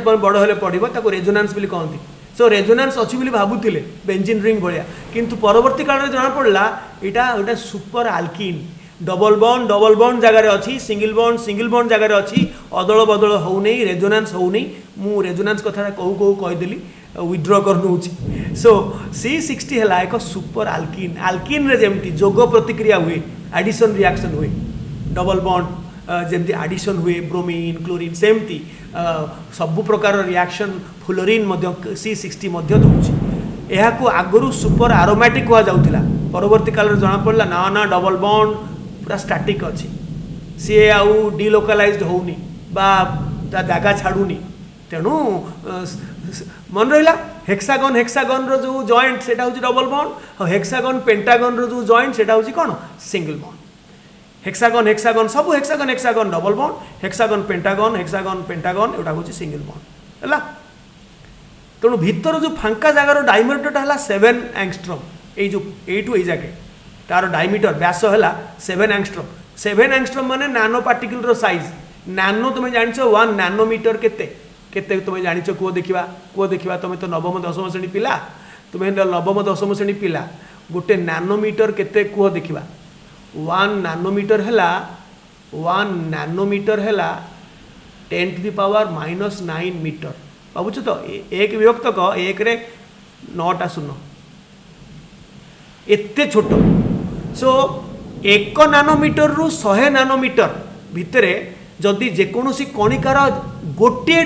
बड़ हेल्ले पड़ो रेजोनांस भी कहती सो रेजोनांस अच्छी भावुले बेंजीन रिंग भाया किंतु परवर्ती काल में जना पड़ा यहाँ गोटे सुपर आल्किन डबल बॉन्ड जगार अच्छी सिंगल बॉन्ड जगार अच्छी अदल बदल हो नहीं रेजोनांस हो नहीं मु रेजोनांस कथा कहू कहीदेली विड्र करनौची सो C60 है एक सुपर आल्किन आल्किन रे जेमती जोग प्रतिक्रिया हुए एडिशन रिएक्शन हुए डबल बॉन्ड जमती एडिशन हुए ब्रोमीन क्लोरीन सेमती सबु प्रकार रिएक्शन फ्लोरीन C60 दूसरी यहाँ आगुरी सुपर एरोमेटिक कह जाऊला परवर्ती काल में जना पड़ा ना डबल बॉन्ड पूरा स्टैटिक अच्छी सी आउ डिलोकालाइज्ड होनी जगह छाड़ूनी तेणु मन रहा हेक्सागन रो जो जॉइंट सेटा हूँ डबल बॉन्ड और हेक्सागन पेंटागन रो जो जॉइंट सेटा हूँ कौन सिंगल बॉन्ड हेक्सागन सब hexagon double bond hexagon pentagon एटा हूँ सिंगल बॉन्ड है तेणु भीतर जो फांका जगार डायमीटरटा है 7 एंगस्ट्रम ये जाके तार डायमीटर व्यास है 7 एंगस्ट्रम 7 एंगस्ट्रम माने नानो पार्टिकल रो साइज नानो तुम जान 1 नानोमीटर केते तुम जान कुह देखा तुम तो नवम दशम श्रेणी पिला तुम्हें नवम दशम श्रेणी पिला गोटे नानोमीटर केते कुह देखा 1 नानोमीटर है 10 टू द पावर -9 मीटर भावुच तो एक विभक्त एक रे 9टा शून्य एते छोट सो 1 नानोमीटर रु 100 नानोमीटर भितर जदि जेकोसी कणिकार गोटे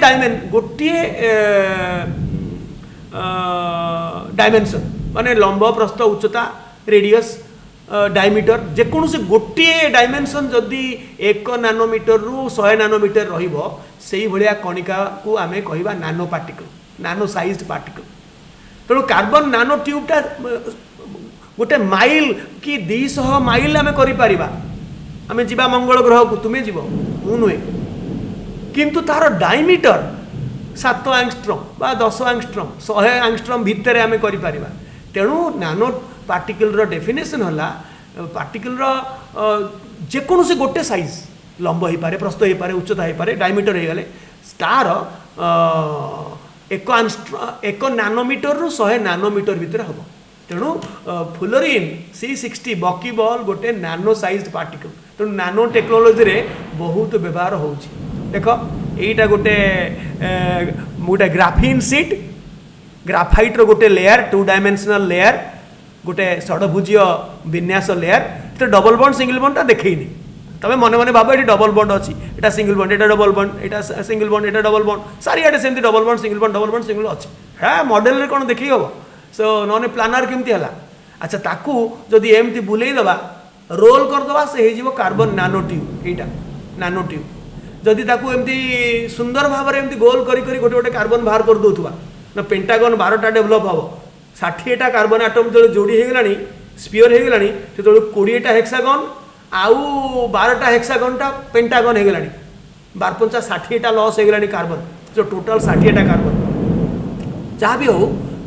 डायमेंशन माने लंब प्रस्थ उच्चता रेडियस डायमीटर जेकोसी गोटे डायमेंशन जदि 1 नानोमीटर रु 100 नानोमीटर रहिबो सेही भलिया कणिका को आमे कहिबा नानो पार्टिकल नानो साइज्ड पार्टिकल तेणु कार्बन नानो ट्यूबटा गोटे माइल कि 200 माइल आमे करि परिबा आमे जीवा मंगल ग्रह को तुमे जीव मु नुहे किंतु तार डायमीटर 7 एंगस्ट्रम बा 10 एंगस्ट्रम 100 एंगस्ट्रम भितर आमे करि परिबा तेणु नानो पार्टिकल रो डेफिनेशन हला पार्टिकल रो जेकोसी गोटे साइज लंब हो पारे प्रस्थ हो पारे उच्चता हो पारे डायमीटर हो गले तार 1 नानोमीटर रु 100 नानोमीटर भितर हम तेणु फ्लोरीन C60 बकीबल गोटे नानो साइज्ड पार्टिकल तेणु नानो टेक्नोलोजी रे बहुत व्यवहार हो देख यहीटा गोटे ग्राफीन सीट ग्राफाइट रो गोटे लेयर 2 डायमेंशनल लेयर गोटे षडभुजीय विन्यास लेयर तो डबल बॉन्ड सिंगल बॉन्डटा देखनी तमें मन मन भाव ये डबल बॉन्ड अच्छी यहाँ सिंगल बॉन्ड यहाँ डबल बॉन्ड यहाँ सिंगल बॉन्ड यहाँ डबल बॉन्ड सारियाडे सेमती डबल बॉन्ड सिंगल अच्छी है मॉडल रे कौन देखी हम सो नॉन प्लानर केमती है अच्छा ताकू जदि एमती बुलेदबा रोल करदबा से हो कार्बन नानो ट्यूब यहाँ नानो ट्यूब जदि ताकू एमती सुंदर भाव में एमती गोल करी गोटे गोटे कार्बन बाहर कर दौथुवा ना पेंटागन 12टा डेभलप हम 60टा कार्बन आटम जो जोड़ी होगला स्पीयर होगला से 20टा हेक्सागन आउ 12टा हेक्सागनटा पेंटागन होगला 12×5 60टा लॉस होगला कार्बन जो टोटल 60टा कार्बन जहाँ भी हो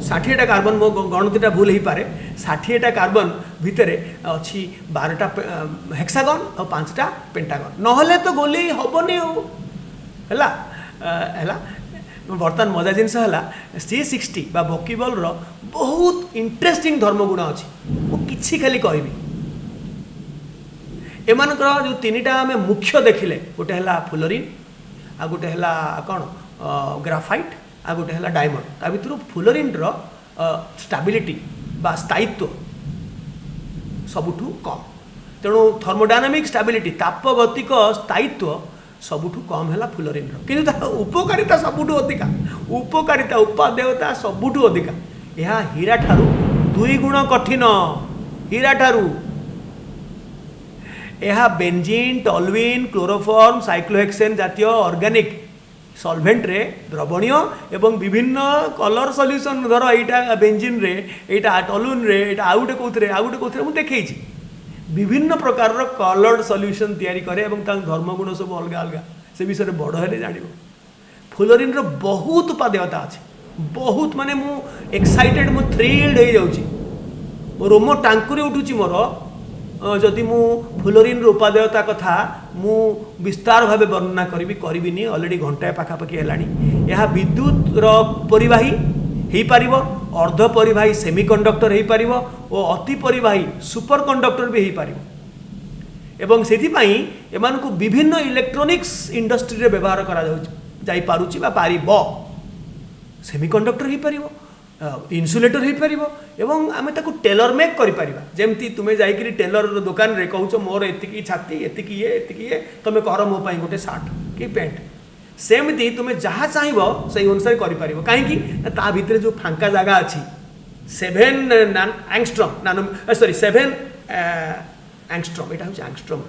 60टा कार्बन मो गणतिटा भूल हो पारे 60टा कार्बन भितर अच्छी 12टा हेक्सागन और 5टा पेंटागन नहले तो गोली हेनी है बर्तमान मजा जिनस है C60 बा बकीबल रो बहुत इंटरेस्टिंग धर्मगुण अच्छी मुझे खाली कहबी एमानकर जो 3टा आम मुख्य देखिले गोटे है फ्लोरीन आ गोटे है कौन ग्राफाइट आ गोटे है डायमंड ता भर फ्लोरीन रो स्टेबिलिटी बा स्थायित्व सबुठू कम तेणु थर्मोडायनामिक स्टेबिलिटी तापगतिक स्थायित्व सबुठू कम है फ्लोरीन रो किंतु उपकारिता सबुठू अधिका उपकारिता उपादेयता सबुठू अधिका यह हीरा ठारू 2 गुण कठिन हीरा ठारू यह बेंजीन टॉल्यूइन क्लोरोफॉर्म साइक्लोहेक्सेन जातीय ऑर्गेनिक सॉल्वेंट रे द्रवणीय एवं विभिन्न कलर सॉल्यूशन धर एटा बेंजीन रे एटा टॉल्यूइन रे एटा आउटे कोथरे मु देखैछि विभिन्न प्रकार कलर्ड सॉल्यूशन तैयारी करे एवं धर्म गुण सब अलग अलग से विषय बड़ हेले जानिबो फ्लोरीन रो बहुत उपादेयता अछि बहुत माने मु एक्साइटेड मु थ्रिल्ड हो जाउछि मो रोमो टांकुरी उठुछि मोर जदि मु फ्लोरीन रो उपादेयता कथा मु विस्तार भावे वर्णना करिबिनी ऑलरेडी घंटाए पाखापाखि हेलानी यह विद्युत रो परिवाही हेई पारिबो अर्ध परिवाही सेमीकंडक्टर हेई पारिबो ओ अति परिवाही सुपर कंडक्टर भी हेई पारिबो एवं सेथि पई एमान को विभिन्न इलेक्ट्रॉनिक्स इंडस्ट्री रे व्यवहार करा जाई पारुची बा पारिबो सेमीकंडक्टर हेई पारिबो इन्सुलेटर हो पारिबो एवं आमे ताकू टेलर मेक करि परिबा जेमती तुमे जाइकरी टेलर दुकान रे कहूछ मोर एतिकी छाती एतिकी ये तुमे कर मो पई गोटे शर्ट कि पैंट सेमती तुमे जहाँ चाहिबो सही अनुसार करि परिबो काहे कि ता भितरे जो फांका जागा अछि 7 एंगस्ट्रॉम नानो सॉरी 7 एंगस्ट्रॉम एटा होछ एंगस्ट्रॉम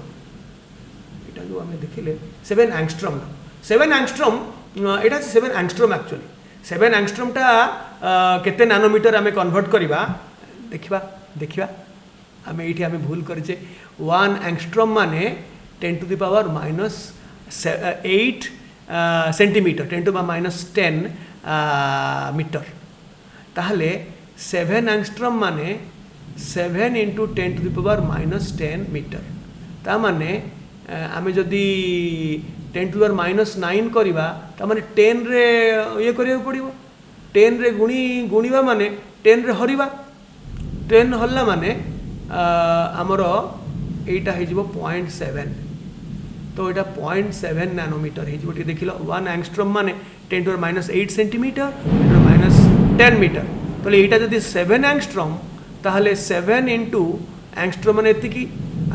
एटा जो आमे देखिले 7 एंगस्ट्रॉम एटा 7 एंगस्ट्रॉम एक्चुअली 7 एंगस्ट्रॉम टा केते नानोमीटर आमे कन्वर्ट करिबा देखिबा आमे एठी आमे भूल करजे 1 एंगस्ट्रॉम माने 10 to the power minus 8 centimetre 10 to the minus 10 metre ताहले 7 एंगस्ट्रॉम माने 7 into 10 to the power minus 10 metre ता माने आमे जदि 10 टू द माइनस 9 करिबा ता माने 10 रे ये करियो पड़िबो 10 रे गुणीबा माने 10 रे हरिबा 10 हल्ला माने आमर एटा हे जिवो 0.7 तो एटा 0.7 नैनोमीटर हे जिवो टी देखिलो 1 एंगस्ट्रॉम माने 10 to the minus 8 centimetre 10 to the minus 10 metre तो एटा जदि 7 एंगस्ट्रॉम ताहले 7 इंटू एंगस्ट्रॉम माने एतिकी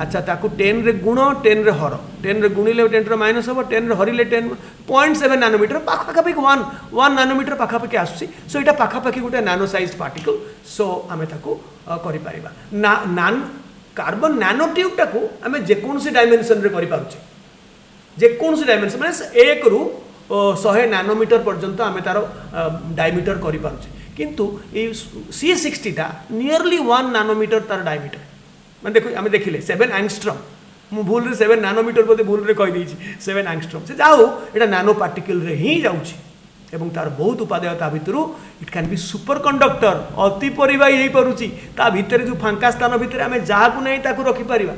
अच्छा ताकू 10 रे गुण 10 रे हर 10 रे गुणिले 10 रे माइनस हम 10 रे हरिले 10 0.7 नैनोमीटर पाखापाखि 1 नैनोमीटर पाखापाखि आसुची सो एटा पाखापाखि गोटे नानो साइज पार्टिकल सो आमे ताकू करि परिबा नान कार्बन नैनो ट्यूब टाकू आमे जे कोनसी डायमेंशन रे करि पारुचे जे कोनसी डायमेंशन माने 1 रु 100 नैनोमीटर पर्यंत आमे तार डायमीटर करि पारुचे किंतु ए C60 टा नियरली 1 नैनोमीटर तार डायमीटर मैं देखो आम देखिले 7 एंगस्ट्रॉम मु भूल रे 7 नैनोमीटर बोलते भूल रे कहि देछि 7 एंगस्ट्रॉम से जाऊ एटा नैनो पार्टिकल रे ही जाउछि एवं तार बहुत उपादेयता भितरु it can be superconductor अति परिवाही हे परुछि ता भितरे जो फांका स्थान भितरे आमे जाहाकू नै ताकू रखि परिबा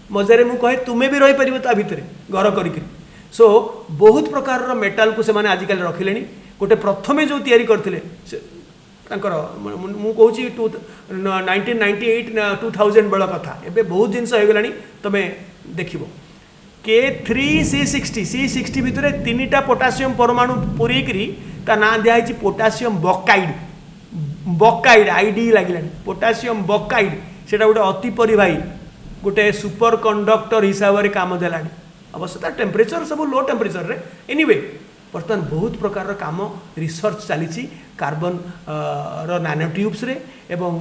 मजारे मु कहे तुमे भी रहि परिबो ता भितरे घर करिकि सो बहुत प्रकार रो मेटल को से माने आजिकल रखिलेनी गोटे प्रथमे जो तयारी करथिले तांकर मु कहूँ 1998 2000 बेल कथा एबे बहुत जिनस हो गलानी तमे देखिबो K3C60 भितर 3टा पोटासियम परमाणु पुरीकरी ता ना दिया है पोटासियम बकाइड आईडी लागिलानी पोटासियम बकाइड सेटा गोटे अति परिवाही गोटे सुपर कंडक्टर हिसाब से काम देलानी अवश्य तार टेम्परेचर सब लो टेम्परेचर रे एनीवे बर्तमान बहुत प्रकार काम रिसर्च चली कार्बन रो नैनो ट्यूब्स रे एवं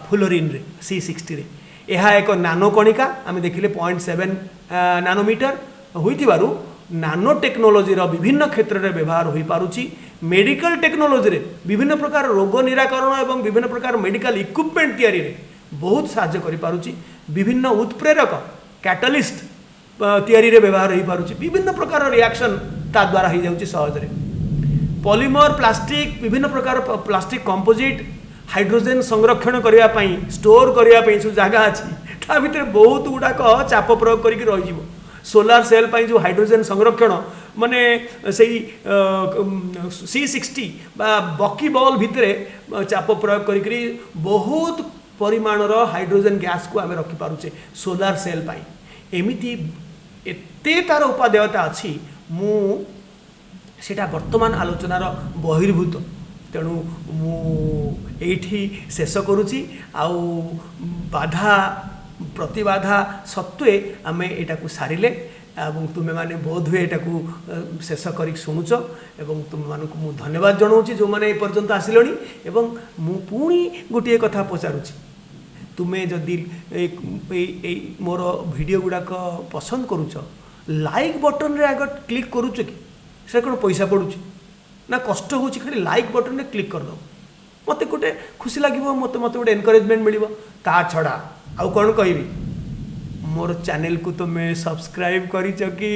फ्लोरीन रे C60 रे यह एक नानो कणिका आम देखिले 0.7 नैनोमीटर होइतिबारु नानो टेक्नोलोजी रो विभिन्न क्षेत्र रे व्यवहार होई पारुची मेडिकल टेक्नोलोजी रे विभिन्न प्रकार रोग निराकरण एवं विभिन्न प्रकार मेडिकल इक्विपमेंट तैयारी रे बहुत साहाय्य करि पारुची विभिन्न उत्प्रेरक कैटलिस्ट तैयारी रे व्यवहार होई पारुची विभिन्न प्रकार रिएक्शन ता द्वारा हो जाउची सहज रे पॉलीमर प्लास्टिक विभिन्न प्रकार प्लास्टिक कंपोजिट हाइड्रोजन संरक्षण करिया पई स्टोर करिया पई जो जगह अछि ता भितर बहुत गुडाक चाप प्रयोग करिक रहि जिवो सोलार सेल पई जो हाइड्रोजन संरक्षण माने सेही C60 बा बकी बॉल भितरे चाप प्रयोग करिकरी बहुत परिमाणर हाइड्रोजन गैस को आमे रखि पारुचे सोलार सेल पई एमिति एते तार उपादेयता अछि मु सेटा वर्तमान आलोचनार बहिर्भूत तेणु मु एठी शेष करुची आउ बाधा प्रतिबाधा सत्वे आमे एटा को सारिले ଏବଂ ତୁମେମାନେ ବୋଧହୁଏ ଏଟାକୁ ଶେଷ କରିକି ଶୁଣୁଛ ଏବଂ ତୁମମାନଙ୍କୁ ମୁଁ ଧନ୍ୟବାଦ ଜଣାଉଛି ଯେଉଁମାନେ ଏ ପର୍ଯ୍ୟନ୍ତ ଆସିଲଣି। ଏବଂ ମୁଁ ପୁଣି ଗୋଟିଏ କଥା ପଚାରୁଛି, ତୁମେ ଯଦି ଏଇ ମୋର ଭିଡ଼ିଓ ଗୁଡ଼ାକ ପସନ୍ଦ କରୁଛ, ଲାଇକ୍ ବଟନରେ ଆଗ କ୍ଲିକ୍ କରୁଛ କି? ସେ କ'ଣ ପଇସା ପଡ଼ୁଛି ନା କଷ୍ଟ ହେଉଛି? ଖାଲି ଲାଇକ୍ ବଟନରେ କ୍ଲିକ୍ କରିଦେବ, ମୋତେ ଗୋଟେ ଖୁସି ଲାଗିବ, ମୋତେ ଗୋଟେ ଏନକରେଜମେଣ୍ଟ ମିଳିବ। ତା ଛଡ଼ା ଆଉ କ'ଣ କହିବି, मोर चैनल को तुम सब्सक्राइब करिच कि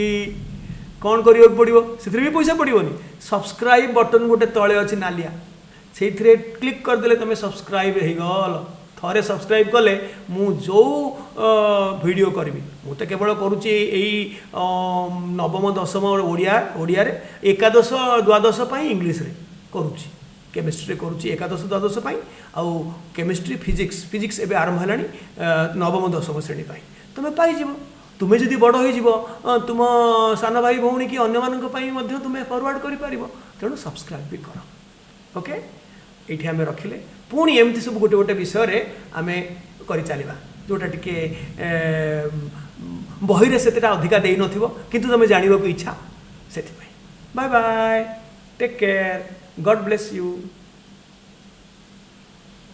कौन करने पड़ो, से भी पैसा पड़ोनी। सब्सक्राइब बटन गोटे तले अच्छे नालिया, से क्लिक करदे तुम सब्सक्राइब हो गल। थरे सब्सक्राइब कले मु जो वीडियो करी मु तो केवल करुच्ची नवम दशम ओडिया रे एकादश द्वादश इंग्लीश रे करुच्ची, केमिस्ट्री करुच्ची एकादश द्वादश आउ केमिस्ट्री फिजिक्स एवं आरंभ है नवम दशम श्रेणी तुम्हें पाइज। तुम्हें जदि बड़ हो तुम सान भाई भौणी कि अन्य मानी तुम्हें फरवर्ड कर तेणु सब्सक्राइब भी कर। ओके, ये आम रखिले पुणी एमती सब गोटे गोटे विषय आम कर चलवा जोटा टी बही से अधिका दे न किंतु तुम्हें जानवा इच्छा से। Bye bye, take care, God bless you.